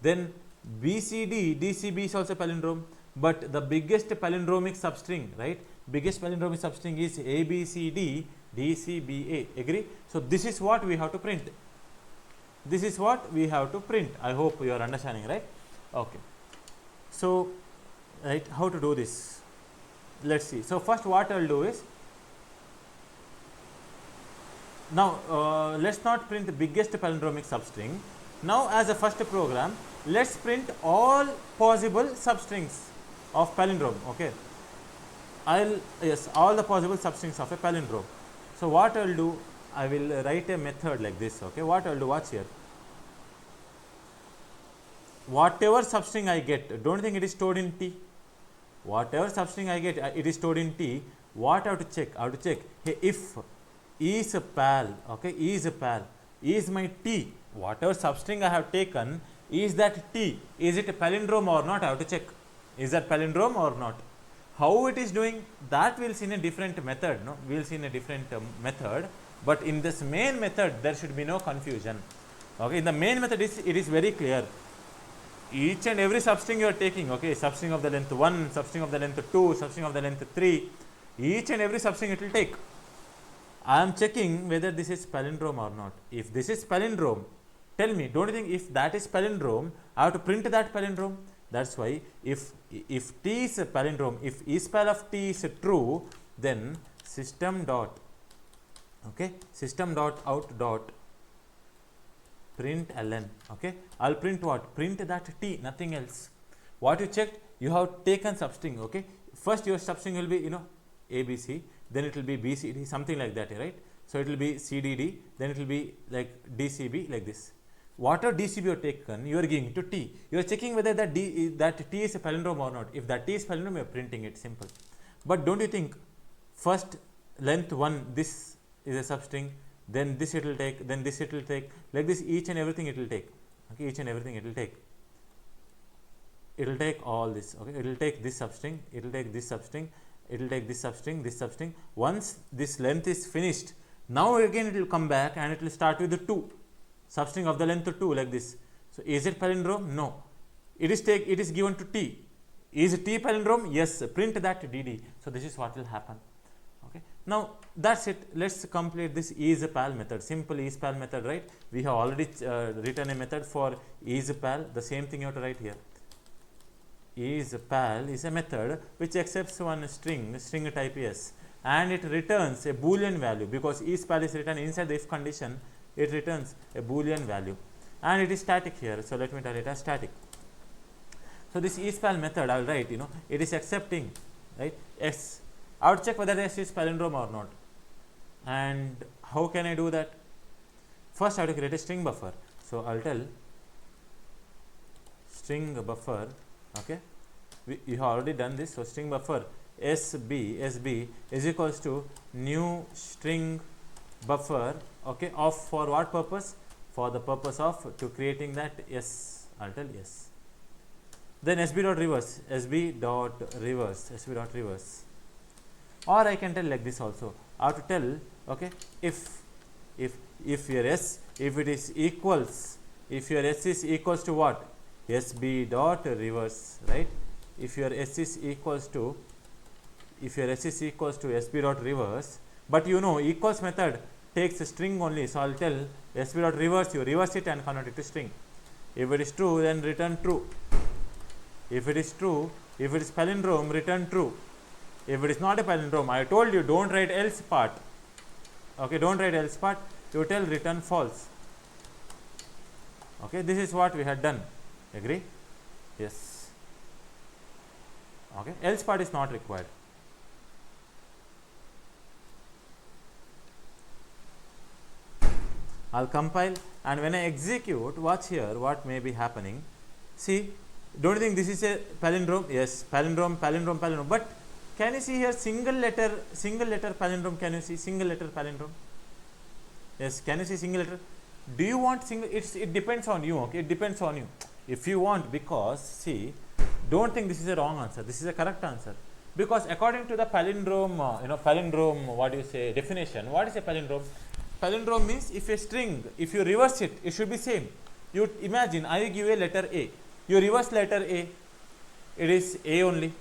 Then BCD DCB is also palindrome, but the biggest palindromic substring, right, biggest palindromic substring is ABCD DCBA, agree? So this is what we have to print, this is what we have to print. I hope you are understanding, right? Okay, so right, how to do this, let's see. So first what I will do is, now let's not print the biggest palindromic substring. Now as a first program, let's print all possible substrings of palindrome, okay. Yes, all the possible substrings of a palindrome. So what I will do, I will write a method like this, okay. What I will do, watch here, whatever substring I get, don't think it is stored in T, whatever substring I get, it is stored in T. What I have to check? I have to check, hey, if is a pal, okay, is a pal, is my T, whatever substring I have taken, is that T, is it a palindrome or not? I have to check, is that palindrome or not. How it is doing, that we will see in a different method, no, we will see in a different method, but in this main method there should be no confusion, okay. In the main method it is very clear, each and every substring you are taking, okay, substring of the length 1, substring of the length 2, substring of the length 3, each and every substring it will take. I am checking whether this is palindrome or not. If this is palindrome, tell me, don't you think if that is palindrome, I have to print that palindrome? That's why if T is a palindrome, if eSpal of T is true, then system dot, okay, system dot out dot print ln, okay, I'll print what? Print that T, nothing else. What you checked, you have taken substring, okay. First your substring will be, you know, ABC, then it will be BCD, something like that, right? So it will be CDD, then it will be like DCB, like this. Whatever DCB you have taken, you are giving to T. You are checking whether that that T is a palindrome or not. If that T is palindrome, you are printing it, simple. But don't you think first length 1, this is a substring, then this it will take, then this it will take, like this each and everything it will take, okay, each and everything it will take. It will take all this, okay, it will take this substring, it will take this substring, it will take this substring, this substring. Once this length is finished, now again it will come back and it will start with the 2, substring of the length 2, like this. So is it palindrome? No. It is given to T. Is T palindrome? Yes. Print that DD. So this is what will happen. Okay. Now that's it. Let's complete this isPal method. Simple isPal method, right? We have already written a method for isPal. The same thing you have to write here. isPal is a method which accepts one string type S, and it returns a boolean value, because isPal is written inside the if condition. It returns a boolean value, and it is static here. So let me tell it as static. So this isPal method, I will write, you know, it is accepting, right, S. I would check whether S is palindrome or not. And how can I do that? First I have to create a string buffer. So I'll tell string buffer, okay, you have already done this. So string buffer SB is equals to new string buffer, okay, of for what purpose? For the purpose of to creating that S. I'll tell yes. Then SB dot reverse, or I can tell like this also. I have to tell, okay, if your S, if it is equals, if your S is equals to what? SB dot reverse, right? If your S is equals to SB dot reverse, but you know equals method takes a string only, so I'll tell SB dot reverse, you reverse it and convert it to string. If it is true, then return true. If it is true, if it is palindrome, return true. If it is not a palindrome, I told you don't write else part. Okay, don't write else part. You tell return false. Okay, this is what we had done. Agree? Yes. Okay, else part is not required. I'll compile, and when I execute, watch here what may be happening. See, don't you think this is a palindrome? Yes, palindrome. But can you see here single letter palindrome? Can you see single letter palindrome? Yes, can you see single letter? Do you want single? It depends on you. Okay, it depends on you. If you want, because see, don't think this is a wrong answer. This is a correct answer, because according to the palindrome, palindrome. What do you say? Definition. What is a palindrome? Palindrome means if a string, if you reverse it, it should be same. You imagine I give a letter A, you reverse letter A, it is A only.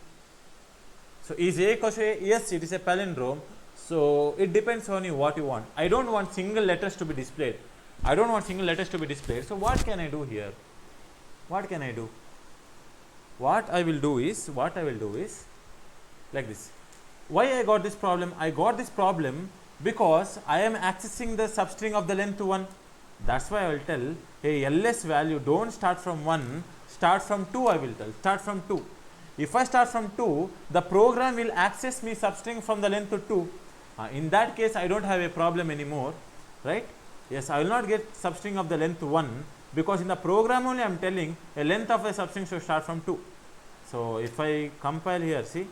So is A equals to A? Yes, it is a palindrome. So it depends on you what you want. I don't want single letters to be displayed. So what can I do here? What can I do? What I will do is like this. Why I got this problem? I got this problem because I am accessing the substring of the length 1. That's why I will tell, hey, ls value don't start from 1, start from 2. I will tell, start from 2. If I start from 2, the program will access me substring from the length 2. In that case, I don't have a problem anymore, right? Yes, I will not get substring of the length 1, because in the program only I am telling a length of a substring should start from 2. So if I compile here, see,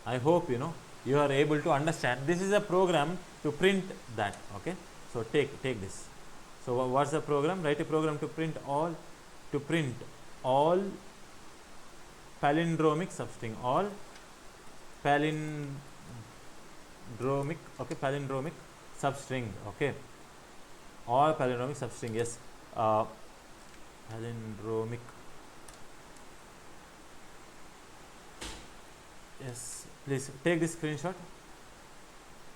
I hope you are able to understand. This is a program to print that. Okay, so take this. So what's the program? Write a program to print all palindromic substring, all palindromic, okay, palindromic substring, okay, all palindromic substring, yes, palindromic, yes, please take this screenshot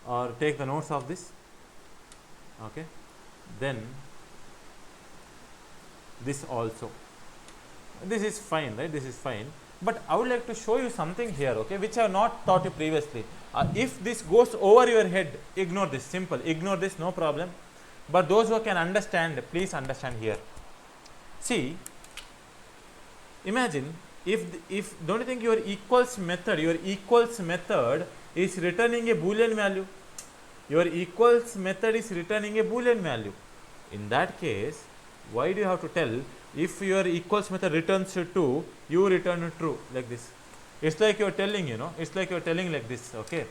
or take the notes of this, okay, then this also, This is fine, right? This is fine. But I would like to show you something here, okay, which I have not taught you previously. If this goes over your head, ignore this, simple, ignore this, no problem. But those who can understand, please understand here. See, imagine if don't you think your equals method is returning a boolean value. Your equals method is returning a boolean value. In that case, why do you have to tell if your equals method returns true, you return true, like this? It's like you're telling, it's like you're telling like this, okay?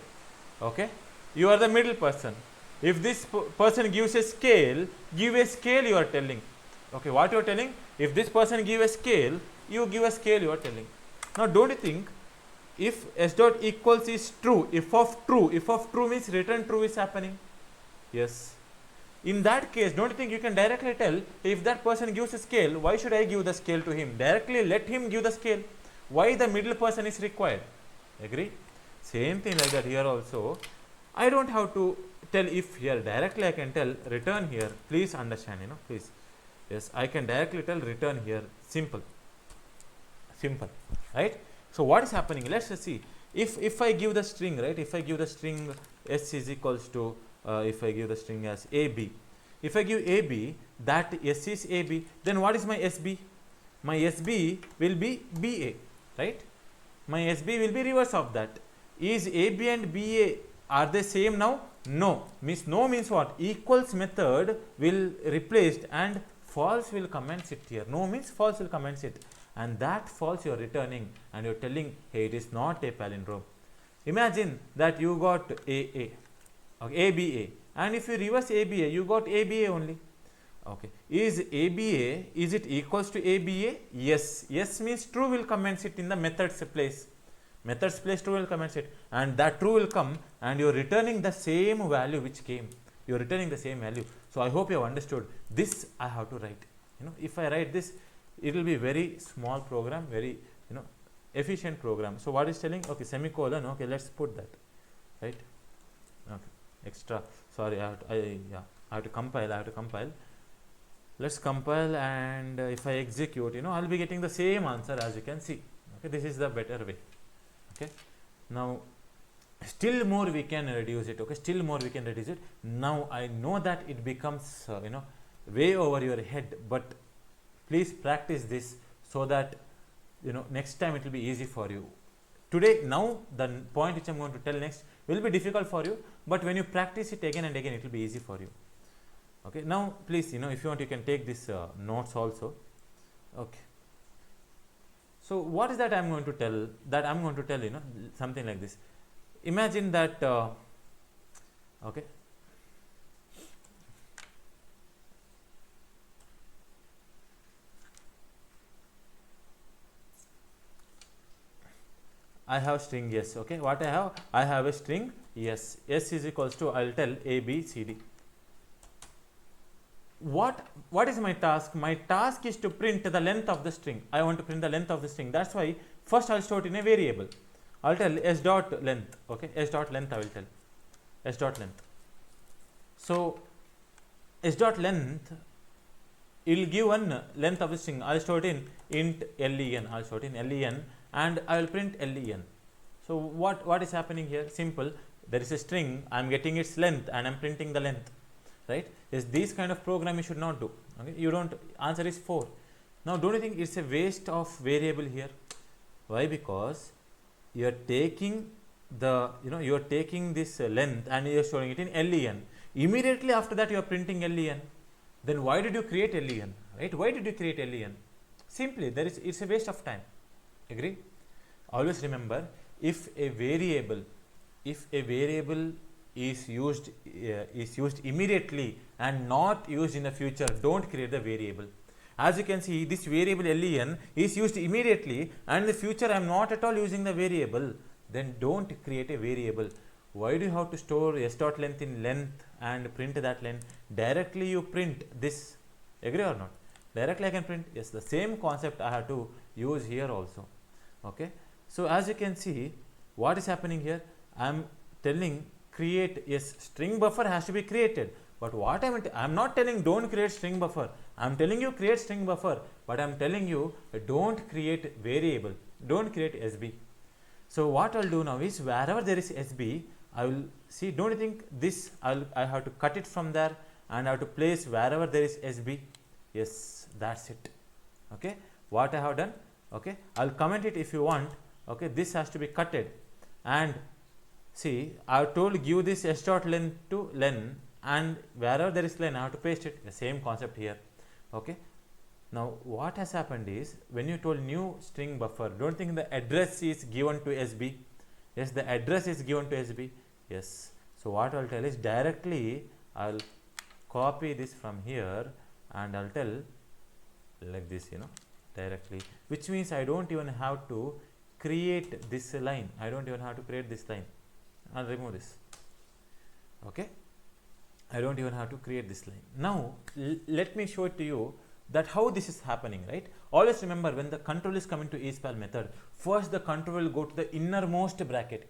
Okay? You are the middle person. If this person gives a scale, give a scale, you are telling. Okay, what you are telling? If this person give a scale, you give a scale, you are telling. Now, don't you think if s dot equals is true, if of true means return true is happening? Yes. In that case, don't you think you can directly tell if that person gives a scale, why should I give the scale to him? Directly let him give the scale. Why the middle person is required? Agree? Same thing like that here also. I don't have to tell if here, directly I can tell return here. Please understand, please. Yes, I can directly tell return here. Simple. Simple. Right? So what is happening? Let's just see. If I give the string, right? If I give the string s is equals to if I give the string as AB, if I give AB, that S is AB, then what is my SB? My SB will be BA, right? My SB will be reverse of that. Is AB and BA, are they same now? No. No means what? Equals method will replaced and false will come and sit here. No means false will come and sit. And that false you are returning and you are telling, hey, it is not a palindrome. Imagine that you got AA. Okay, ABA, and if you reverse ABA, you got ABA only. Okay, is ABA, is it equals to ABA? Yes. Yes means true will come and sit in the method's place. Method's place true will come and sit, and that true will come and you are returning the same value which came. You are returning the same value. So I hope you have understood. This I have to write. If I write this, it will be very small program, very efficient program. So what is telling? Okay, semicolon. Okay, let's put that, right? Okay. Extra, sorry, I have to compile. Let's compile, and if I execute, I'll be getting the same answer as you can see. Okay, this is the better way. Okay, now still more we can reduce it. Okay, still more we can reduce it. Now I know that it becomes way over your head, but please practice this so that next time it will be easy for you. Today, now the point which I am going to tell next will be difficult for you, but when you practice it again and again, it will be easy for you. Okay, now please, if you want, you can take this notes also. Okay. So what is that I am going to tell? That I am going to tell, something like this. Imagine that, okay. I have string yes. Okay, what I have? I have a string yes. S is equals to, I will tell A, B, C, D. What is my task? My task is to print the length of the string. I want to print the length of the string. That's why first I will store it in a variable. I will tell s dot length. Okay, s dot length I will tell. S dot length. So s dot length, it will give one length of the string. I will store it in int len. I will store it in len. And I will print len. So what is happening here? Simple. There is a string. I am getting its length and I am printing the length. Right? Yes, this kind of program you should not do. Okay? You don't. Answer is 4. Now, don't you think it's a waste of variable here? Why? Because you are taking the you are taking this length and you are storing it in len. Immediately after that you are printing len. Then why did you create len? Right? Why did you create len? Simply, it's a waste of time. Agree? Always remember, if a variable is used immediately and not used in the future, don't create the variable. As you can see, this variable len is used immediately and in the future I am not at all using the variable, then don't create a variable. Why do you have to store s dot length in length and print that length? Directly you print this. Agree or not? Directly I can print. Yes, the same concept I have to use here also. Okay, so as you can see, what is happening here? I am telling create, yes, string buffer has to be created, But what I'm not telling don't create string buffer. I'm telling you create string buffer, but I'm telling you don't create variable, don't create SB. So what I'll do now is wherever there is SB, I will see, don't you think this I have to cut it from there and I have to place wherever there is SB. Yes, that's it. Okay, what I have done. Okay, I'll comment it if you want. Okay, this has to be cutted, and see, I have told give this s dot len to len, and wherever there is len I have to paste it. The same concept here. Okay, now what has happened is when you told new string buffer, don't think the address is given to SB. Yes, the address is given to SB. Yes, so what I'll tell is directly I'll copy this from here and I'll tell like this, directly, which means I don't even have to create this line. I don't even have to create this line. I'll remove this. Okay, I don't even have to create this line. Now let me show it to you that how this is happening, right? Always remember, when the control is coming to eSpal method, first the control will go to the innermost bracket.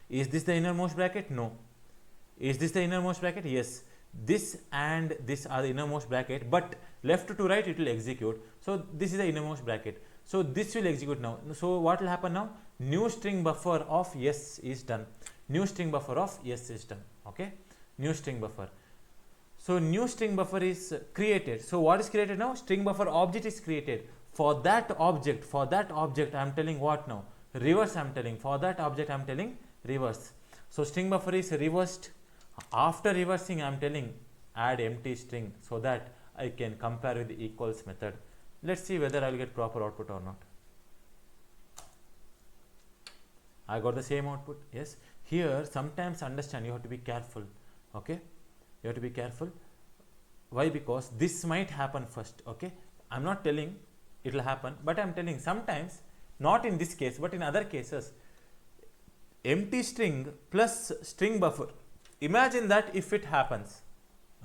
Is this the innermost bracket? No. Is this the innermost bracket? Yes. This and this are the innermost bracket, but left to right it will execute. So this is the innermost bracket. So this will execute now. So what will happen now? New string buffer of yes is done. New string buffer of yes is done. Okay, new string buffer. So new string buffer is created. So what is created now? String buffer object is created. For that object I am telling what now? Reverse I am telling. For that object I am telling reverse. So string buffer is reversed. After reversing I am telling add empty string so that I can compare with the equals method. Let's see whether I will get proper output or not. I got the same output. Yes. Here sometimes understand, you have to be careful. Okay, you have to be careful. Why? Because this might happen first. Okay, I'm not telling it will happen, but I'm telling sometimes, not in this case but in other cases, empty string plus string buffer. Imagine that if it happens.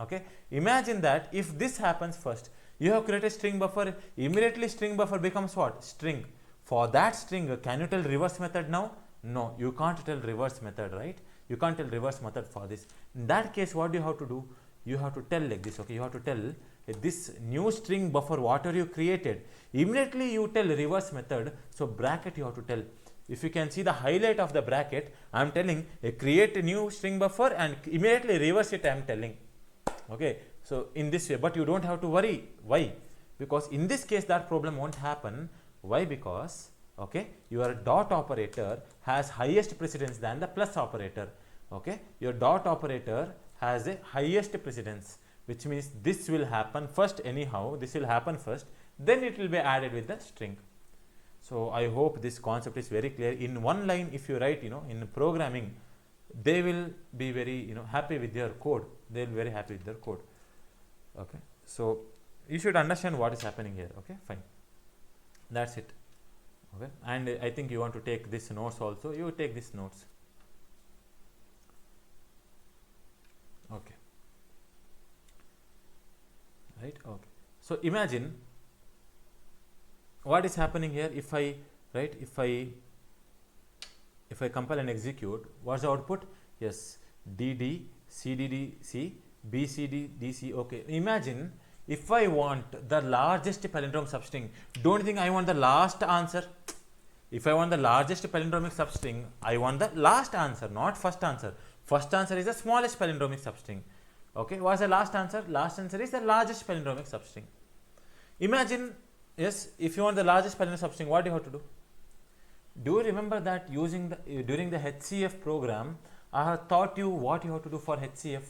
Okay, imagine that if this happens first, you have created string buffer, immediately string buffer becomes what? String. For that string, can you tell reverse method now? No, you can't tell reverse method, right? You can't tell reverse method for this. In that case, what do you have to do? You have to tell like this. Okay, you have to tell this new string buffer whatever you created, immediately you tell reverse method. So bracket you have to tell. If you can see the highlight of the bracket, I am telling create a new string buffer and immediately reverse it I am telling. Okay, so in this way, but you don't have to worry. Why? Because in this case that problem won't happen. Why? Because okay, your dot operator has highest precedence than the plus operator. Okay, your dot operator has a highest precedence, which means this will happen first anyhow. This will happen first, then it will be added with the string. So I hope this concept is very clear. In one line if you write, in programming, they will be very happy with their code. They will be very happy with their code. Okay, so you should understand what is happening here. Okay, fine, that's it. Okay, and I think you want to take this notes also. You take this notes. Okay, right? Okay, so imagine what is happening here. If I compile and execute, what's the output? Yes, dd cdd c bcd dc. Okay, imagine if I want the largest palindrome substring, don't think I want the last answer. If I want the largest palindromic substring, I want the last answer, not first answer. First answer is the smallest palindromic substring. Okay, what's the last answer? Last answer is the largest palindromic substring. Imagine, yes, if you want the largest palindromic substring, what do you have to do? Do you remember that using during the HCF program, I have taught you what you have to do for HCF?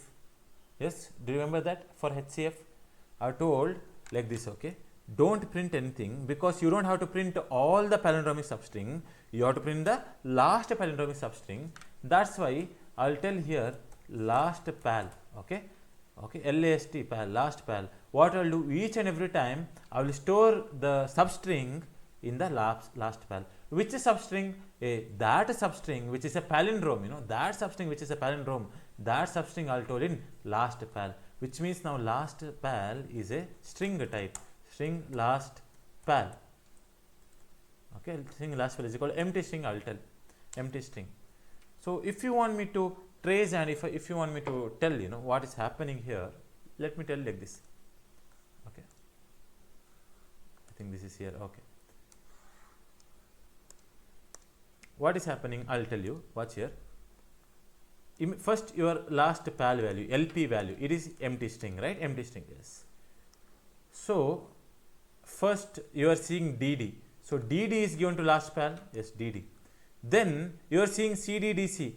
Yes, do you remember that for HCF? I told like this. Okay, don't print anything because you don't have to print all the palindromic substring. You have to print the last palindromic substring. That's why I'll tell here last pal. Okay, last pal, last pal. What I'll do, each and every time I will store the substring in the last pal. Which is substring? That substring which is a palindrome. That substring which is a palindrome. That substring I'll tell in last pal. Which means now last pal is a string type. String last pal. Okay, string last pal is equal to empty string. I'll tell empty string. So if you want me to trace, and if you want me to tell what is happening here, let me tell like this. Okay, I think this is here. Okay, what is happening, I'll tell you. Watch here. First, your last pal value, LP value, it is empty string, right? Empty string, yes. So first you are seeing DD. So DD is given to last pal, yes, DD. Then you are seeing CDDC,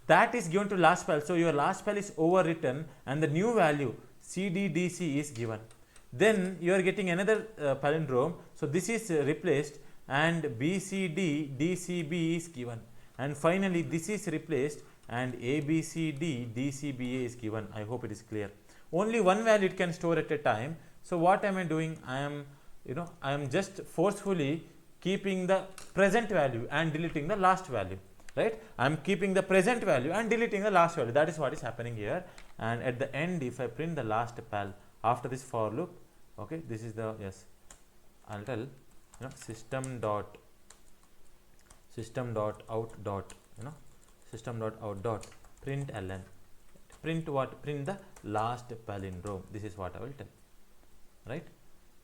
that is given to last pal. So your last pal is overwritten and the new value CDDC is given. Then you are getting another palindrome. So this is replaced and BCD DCB is given. And finally this is replaced and ABCD DCBA is given. I hope it is clear. Only one value it can store at a time. So what am I doing? I am just forcefully keeping the present value and deleting the last value, right? I am keeping the present value and deleting the last value. That is what is happening here. And at the end, if I print the last pal after this for loop, okay, this is the, yes, I'll tell system dot out dot print ln, print what? Print the last palindrome. This is what I will tell, right?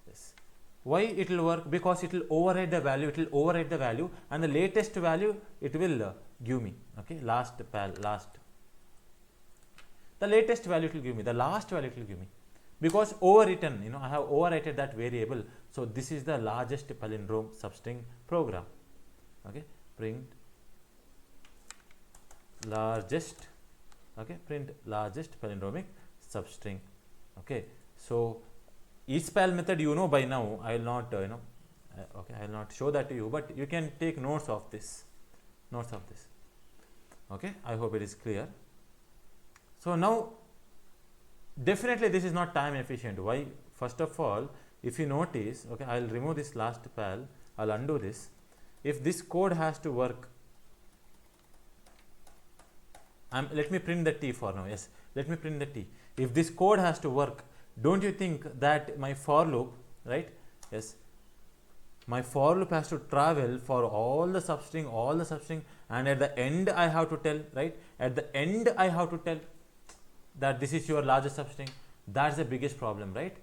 Yes. Why it will work? Because it will override the value. It will override the value, and the latest value it will give me. Okay, last pal, last. The latest value it will give me. The last value it will give me. Because overwritten, I have overwritten that variable. So this is the largest palindrome substring program. Okay, print largest. Okay, print largest palindromic substring. Okay, so each pal method by now. I will not okay, I will not show that to you, but you can take notes of this. Okay, I hope it is clear. So now definitely this is not time efficient. Why? First of all, if you notice, okay, I will remove this last pal. I'll undo this. If this code has to work, let me print the T for now. Yes, let me print the T. If this code has to work, don't you think that my for loop, right? Yes, my for loop has to travel for all the substring, and at the end I have to tell, right? At the end I have to tell that this is your largest substring. That's the biggest problem, right?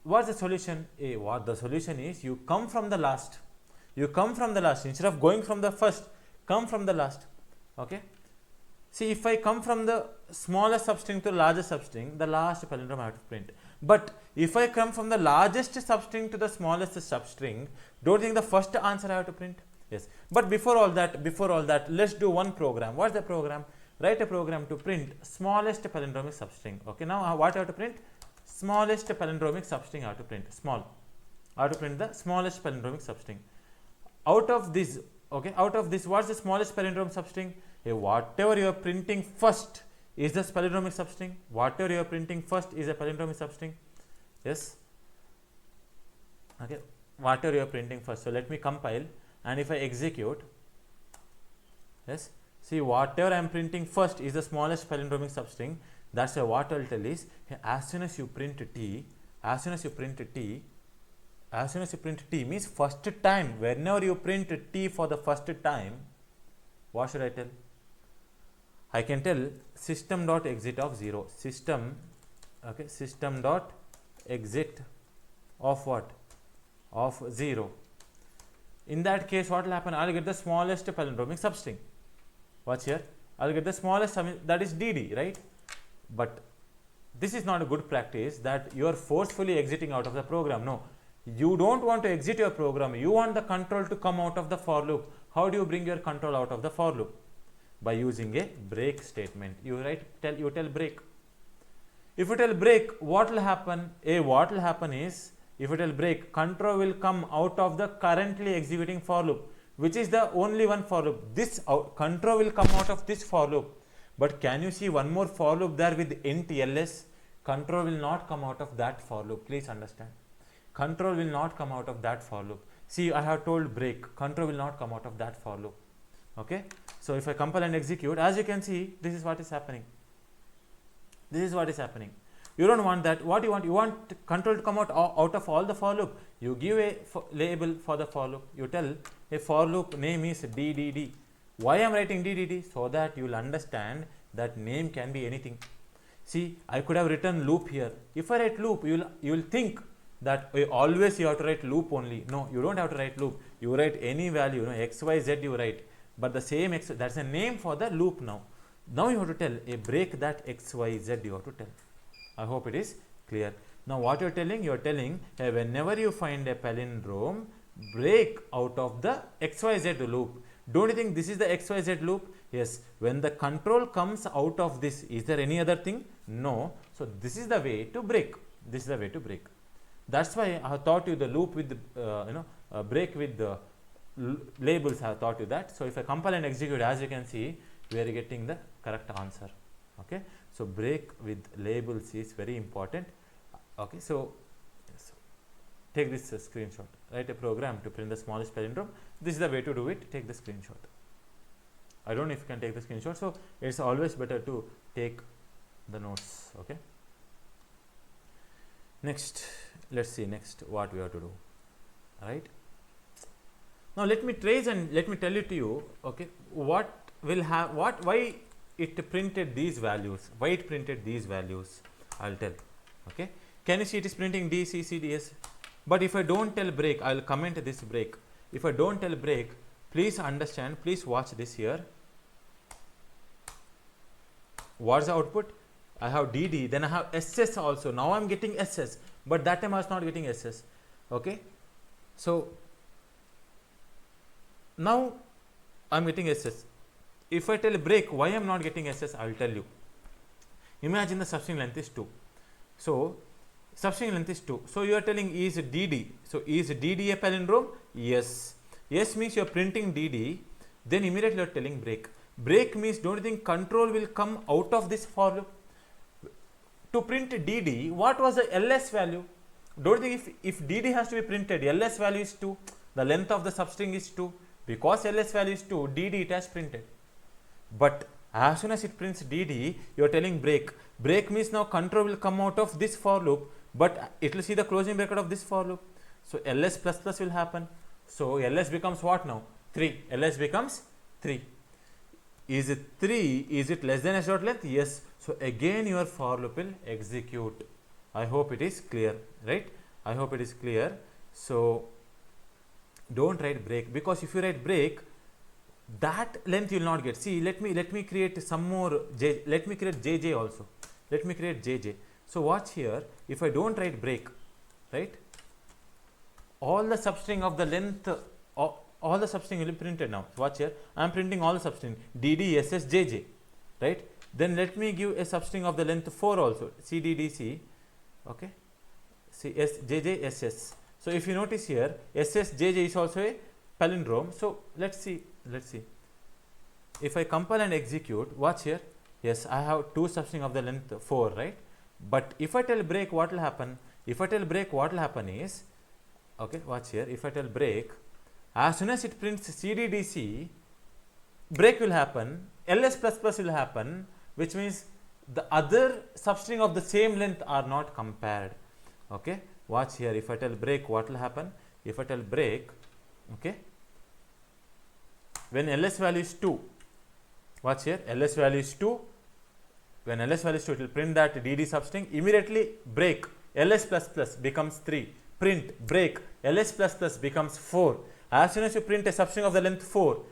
What's the solution? What the solution is, you come from the last. Instead of going from the first, come from the last. Okay. See, if I come from the smallest substring to the largest substring, the last palindrome I have to print. But if I come from the largest substring to the smallest substring, don't you think the first answer I have to print? Yes. But before all that, let's do one program. What's the program? Write a program to print smallest palindromic substring. Okay. Now what I have to print? Smallest palindromic substring I have to print. Small. I have to print the smallest palindromic substring. Out of this, what's the smallest palindrome substring? Whatever you are printing first is the palindromic substring. Whatever you are printing first is a palindromic substring. Yes. Okay. Whatever you are printing first. So let me compile, and if I execute, yes. See, whatever I am printing first is the smallest palindromic substring. That's why what I will tell is, as soon as you print T means first time. Whenever you print T for the first time, what should I tell? I can tell system.exit of 0. System dot exit of what? Of 0. In that case, what will happen? I will get the smallest palindromic substring. Watch here. I will get the smallest, that is DD, right? But this is not a good practice, that you are forcefully exiting out of the program. No, you don't want to exit your program. You want the control to come out of the for loop. How do you bring your control out of the for loop? By using a break statement. You tell break. If you tell break, what will happen? What will happen is, if you tell break, control will come out of the currently executing for loop, which is the only one for loop. This control will come out of this for loop. But can you see one more for loop there with int ls? Control will not come out of that for loop. Please understand. Control will not come out of that for loop. See, I have told break. Control will not come out of that for loop. Okay. So if I compile and execute, as you can see, this is what is happening. You don't want that. What you want? You want control to come out of all the for loop. You give a label for the for loop. You tell a for loop name is DDD. Why I am writing DDD? So that you will understand that name can be anything. See, I could have written loop here. If I write loop, you will think that always you have to write loop only. No, you don't have to write loop. You write any value, x, y, z you write. But the same x, that's a name for the loop now. Now you have to tell a break that x, y, z you have to tell. I hope it is clear. Now what you are telling? You are telling whenever you find a palindrome, break out of the XYZ loop. Don't you think this is the XYZ loop? Yes. When the control comes out of this, is there any other thing? No. So this is the way to break. This is the way to break. That's why I have taught you the loop with the break with the labels. I have taught you that. So if I compile and execute, as you can see, we are getting the correct answer. Okay. So break with labels is very important. Okay. So take this screenshot. Write a program to print the smallest palindrome. This is the way to do it. Take the screenshot. I don't know if you can take the screenshot. So it's always better to take the notes. Okay. Next, let's see next what we have to do. Right. Now let me trace and let me tell it to you. Okay. What will have why it printed these values? Why it printed these values? I'll tell. Okay. Can you see it is printing D, C, C, D, S? But if I don't tell break, I will comment this break. If I don't tell break, please understand, please watch this here. What's the output? I have DD, then I have SS also. Now I am getting SS, but that time I was not getting SS. Okay. So now I am getting SS. If I tell break, why I am not getting SS, I will tell you. Imagine the substring length is 2. So substring length is 2. So you are telling is DD. So is DD a palindrome? Yes. Yes means you are printing DD. Then immediately you are telling break. Break means don't you think control will come out of this for loop? To print DD, what was the LS value? Don't you think if DD has to be printed, LS value is 2. The length of the substring is 2. Because LS value is 2, DD it has printed. But as soon as it prints DD, you are telling break. Break means now control will come out of this for loop, but it will see the closing bracket of this for loop. So LS plus plus will happen. So LS becomes what now? 3. LS becomes 3. Is it 3? Is it less than S dot length? Yes. So again your for loop will execute. I hope it is clear, right? I hope it is clear. So don't write break, because if you write break, that length you will not get. See, let me create some more J. Let me create JJ also. Let me create JJ. So watch here. If I don't write break, right? All the substring of the length, all the substring will be printed now. Watch here. I am printing all the substring DD, SS, JJ, right? Then let me give a substring of the length 4 also. CDDC, okay? See S, JJ, SS. So if you notice here, SS, JJ is also a palindrome. So let's see. If I compile and execute, watch here. Yes, I have 2 substring of the length 4, right? But if I tell break, what will happen? If I tell break, what will happen is, okay, watch here. If I tell break, as soon as it prints CDDC, break will happen, LS plus plus will happen, which means the other substring of the same length are not compared. Okay, watch here. If I tell break, what will happen? If I tell break, okay, when LS value is 2, watch here, LS value is 2, when LS value is 2, it will print that DD substring, immediately break, LS plus plus becomes 3, print, break, LS plus plus becomes 4. As soon as you print a substring of the length 4,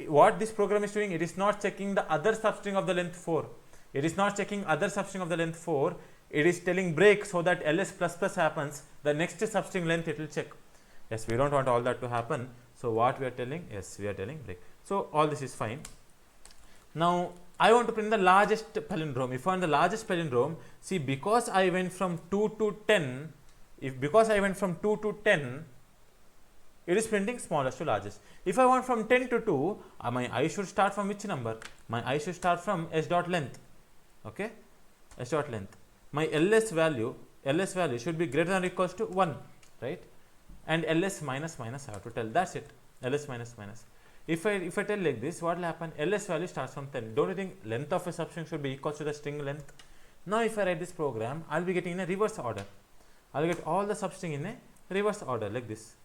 what this program is doing, it is not checking the other substring of the length 4. It is not checking other substring of the length 4. It is telling break so that LS plus plus happens, the next substring length it will check. Yes, we don't want all that to happen. So what we are telling? Yes, we are telling break. So all this is fine. Now I want to print the largest palindrome. If I want the largest palindrome, see, because I went from 2 to 10, because I went from 2 to 10, it is printing smallest to largest. If I want from 10 to 2, my I should start from which number? My I should start from S dot length. Okay, S dot length. My LS value should be greater than or equals to 1, right? And LS minus minus I have to tell. That's it. LS minus minus. If I tell like this, what will happen? LS value starts from 10. Don't you think length of a substring should be equal to the string length? Now if I write this program, I will be getting in a reverse order. I will get all the substring in a reverse order like this.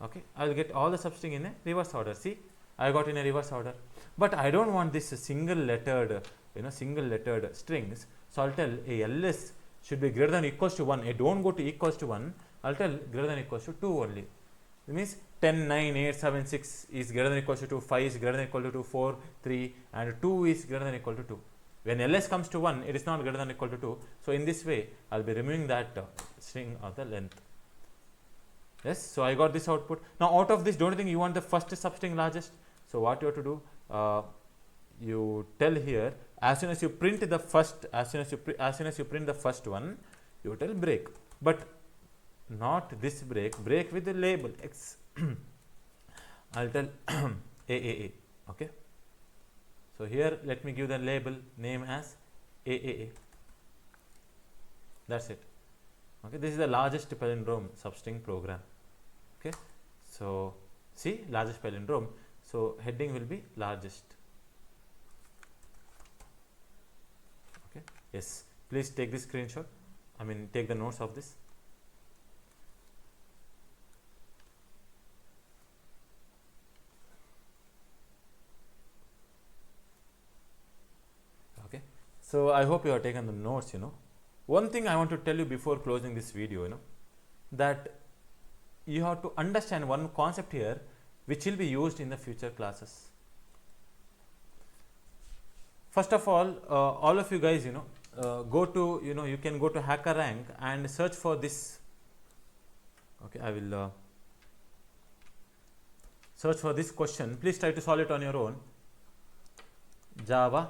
Okay, I will get all the substring in a reverse order. See, I got in a reverse order. But I don't want this single lettered, single lettered strings. So I'll tell a ls should be greater than or equals to 1. I don't go to equals to 1. I'll tell greater than or equals to 2 only. It means 10, 9, 8, 7, 6 is greater than or equals to 2, 5 is greater than or equal to 2, 4, 3, and 2 is greater than or equal to 2. When ls comes to 1, it is not greater than or equal to 2. So in this way, I'll be removing that string of the length. Yes, so I got this output. Now out of this, don't you think you want the first substring largest? So what you have to do, you tell here, as soon as you print the first, as soon as you print the first one, you tell break, but not this break. Break with the label x. I'll tell AAA. Okay. So here, let me give the label name as AAA. That's it. Okay. This is the largest palindrome substring program. Okay. So see, largest palindrome. So heading will be largest. Okay. Yes. Please take this screenshot. Take the notes of this. Okay. So I hope you have taken the notes. One thing I want to tell you before closing this video, that you have to understand one concept here, which will be used in the future classes. First of all of you guys, go to, you can go to HackerRank and search for this. Okay, I will search for this question. Please try to solve it on your own. Java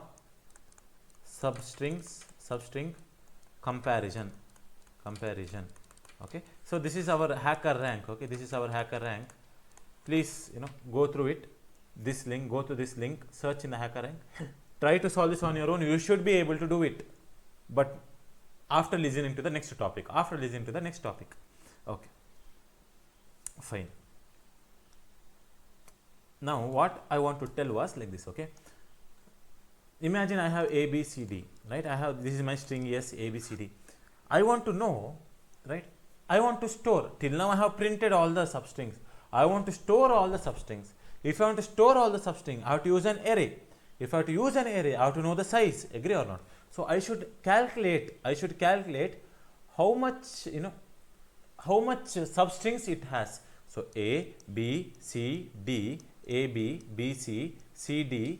substring comparison. Okay, so this is our HackerRank. Okay, this is our HackerRank. Please, go through it. This link, go to this link, search in the HackerRank. Try to solve this on your own. You should be able to do it, but after listening to the next topic. Okay, fine. Now what I want to tell was like this. Okay, imagine I have A, B, C, D, right? This is my string S, A, B, C, D. I want to know, right? I want to store. Till now I have printed all the substrings. I want to store all the substrings. If I want to store all the substrings, I have to use an array. If I have to use an array, I have to know the size. Agree or not? So I should calculate how much, how much substrings it has. So A, B, C, D, A, B, B, C, C, D,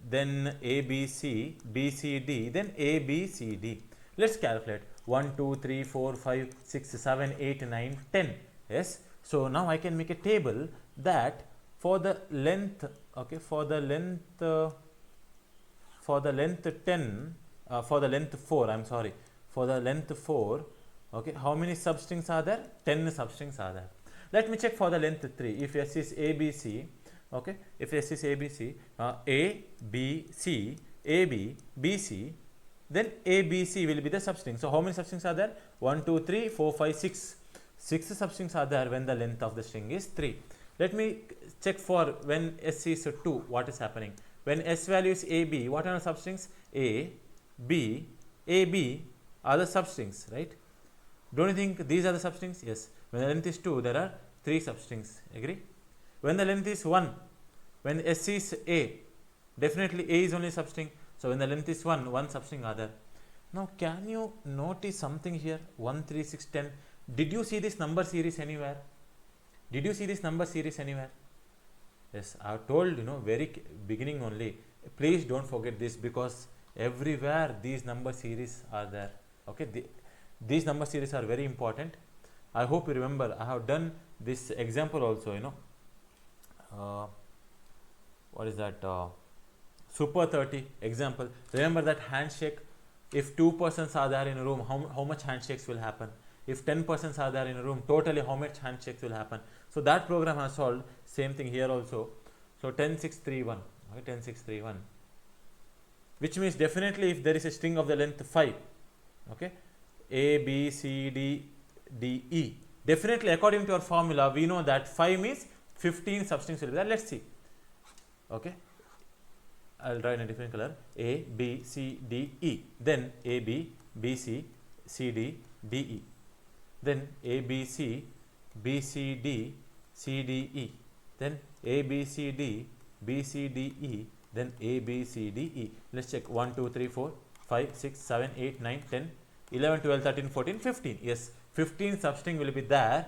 then A, B, C, B, C, D, then A, B, C, D. Let's calculate. 1, 2, 3, 4, 5, 6, 7, 8, 9, 10. Yes. So now I can make a table that for the length, okay, for the length 10, for the length 4, I'm sorry, for the length 4, okay, how many substrings are there? 10 substrings are there. Let me check for the length 3. If S is ABC, okay, if S is ABC, A, B, C, A, B, B, C, then A, B, C will be the substring. So how many substrings are there? 1, 2, 3, 4, 5, 6. 6 substrings are there when the length of the string is 3. Let me check for when S is 2, what is happening. When S value is AB, what are the substrings? A, B, AB are the substrings, right? Don't you think these are the substrings? Yes. When the length is 2, there are 3 substrings. Agree? When the length is 1, when S is A, definitely A is only substring. So when the length is 1, 1 substring are there. Now can you notice something here? 1, 3, 6, 10. Did you see this number series anywhere? Yes, I have told, very beginning only. Please don't forget this, because everywhere these number series are there. Okay, these number series are very important. I hope you remember. I have done this example also. What is that? Super 30 example. Remember that handshake. If 2 persons are there in a room, how much handshakes will happen? If 10 persons are there in a room, totally how much handshakes will happen? So that program has solved. Same thing here also. So 10, 6, 3, 1. Okay, 10, 6, 3, 1. Which means definitely if there is a string of the length 5, okay, A, B, C, D, D, E. Definitely according to our formula, we know that 5 means 15 substrings will be there. Let's see. Okay. I'll draw in a different color. A, B, C, D, E. Then A, B, B, C, C, D, D, E. Then A, B, C, B, C, D, C, D, E. Then A, B, C, D, B, C, D, E, then A, B, C, D, E. Let's check 1, 2, 3, 4, 5, 6, 7, 8, 9, 10, 11, 12, 13, 14, 15. Yes, 15 substring will be there.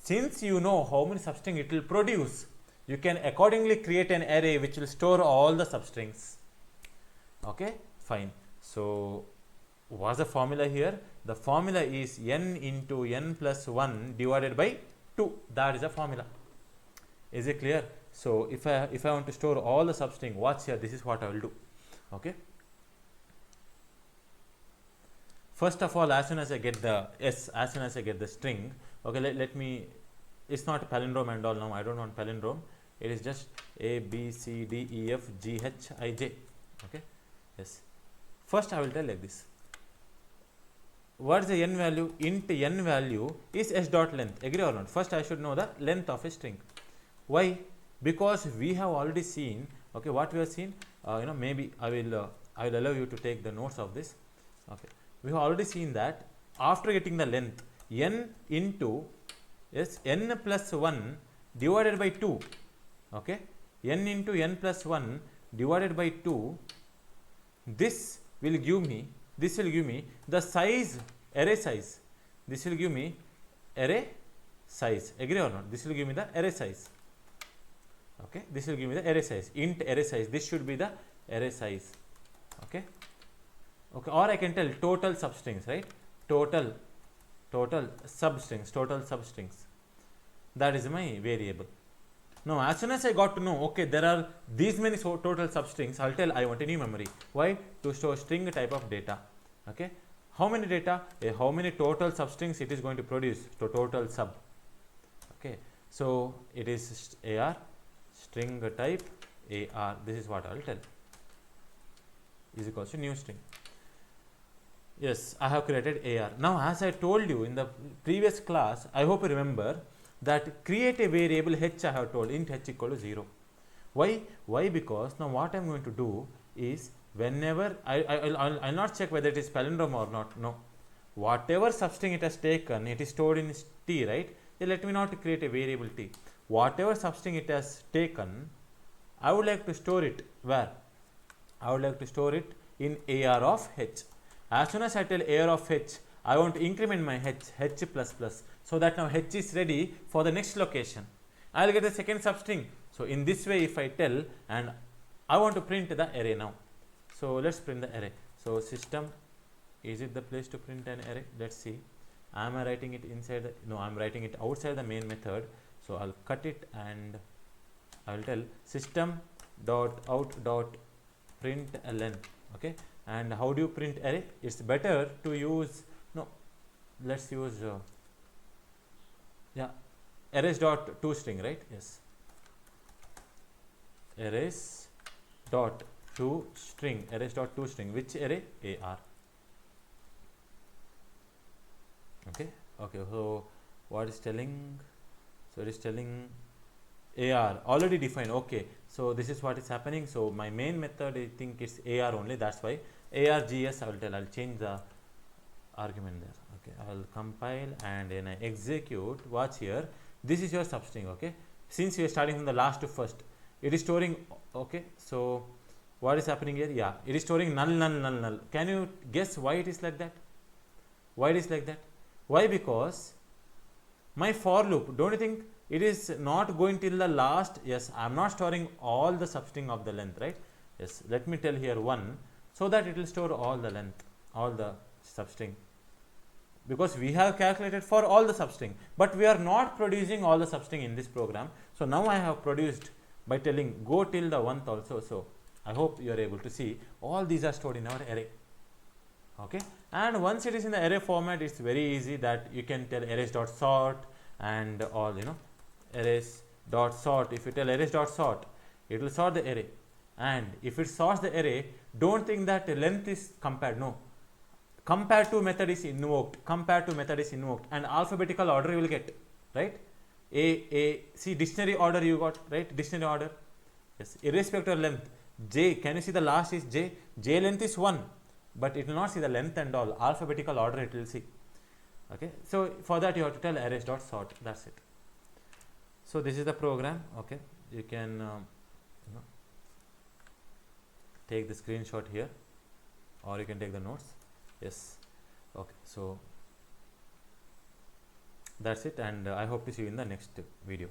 Since you know how many substring it will produce, you can accordingly create an array which will store all the substrings. Okay, fine. So what's the formula here? The formula is n into n plus 1 divided by 2. That is the formula. Is it clear? So if I want to store all the substring, watch here, this is what I will do. Okay. First of all, as soon as I get the as soon as I get the string, okay, let me, it's not palindrome and all now, I don't want palindrome. It is just A, B, C, D, E, F, G, H, I, J. Okay. Yes. First I will tell like this. What is the n value? Int n value is s dot length. Agree or not? First I should know the length of a string. Why? Because we have already seen, okay, what we have seen, maybe I will allow you to take the notes of this. Okay, we have already seen that after getting the length, n into n plus 1 divided by 2. Okay, n into n plus 1 divided by 2. This will give me the size, array size. This will give me array size. Agree or not? This will give me the array size. Okay, this will give me the array size, int array size. This should be the array size. Okay, okay, or I can tell total substrings, right? Total substrings. That is my variable. Now, as soon as I got to know, okay, there are these many total substrings, I'll tell I want a new memory. Why? To store string type of data. Okay, how many data? How many total substrings it is going to produce? So total sub. Okay, so it is AR string type AR. This is what I will tell. Is equals to new string. Yes, I have created AR. Now, as I told you in the previous class, I hope you remember that create a variable h. I have told int h equal to 0. Why? Why? Because now what I am going to do is, whenever I'll not check whether it is palindrome or not. No, whatever substring it has taken, it is stored in t, right? Let me not create a variable t. Whatever substring it has taken, I would like to store it where? I would like to store it in AR of h. As soon as I tell AR of h, I want to increment my h plus plus, so that now h is ready for the next location. I will get the second substring. So in this way, if I tell and I want to print the array now. So let's print the array. So system, is it the place to print an array? Let's see. Am I writing it inside the, no, I'm writing it outside the main method. So I'll cut it and I will tell system dot out dot print ln. Okay, and how do you print array? It's better to use, no, let's use arrays dot toString, right? Yes, arrays dot toString. Which array? AR. Okay, so what is telling? So it is telling AR already defined. Okay, so this is what is happening. So my main method, I think it's AR only, that's why ARGS I will tell. I'll change the argument there. Okay, I will compile and then I execute. Watch here, this is your substring. Okay, since we are starting from the last to first, it is storing. Okay, so what is happening here? Yeah, it is storing null. Can you guess why it is like that? Why it is like that? Why? Because my for loop, don't you think it is not going till the last? Yes, I am not storing all the substring of the length, right? Yes, let me tell here 1, so that it will store all the length, all the substring, because we have calculated for all the substring, but we are not producing all the substring in this program. So now I have produced by telling go till the 1th also. So I hope you are able to see all these are stored in our array. Okay, and once it is in the array format, it's very easy that you can tell arrays dot sort and all, arrays dot sort. If you tell arrays dot sort, it will sort the array, and if it sorts the array, don't think that length is compared. No, compare to method is invoked, and alphabetical order you will get, right? See, dictionary order you got, right? Dictionary order. Yes, irrespective of length. J, can you see the last is J? J length is 1, but it will not see the length and all. Alphabetical order it will see. Okay, so for that you have to tell arrays dot sort. That's it. So this is the program. Okay, you can you know, take the screenshot here, or you can take the notes. Yes, okay, so that's it, and I hope to see you in the next video.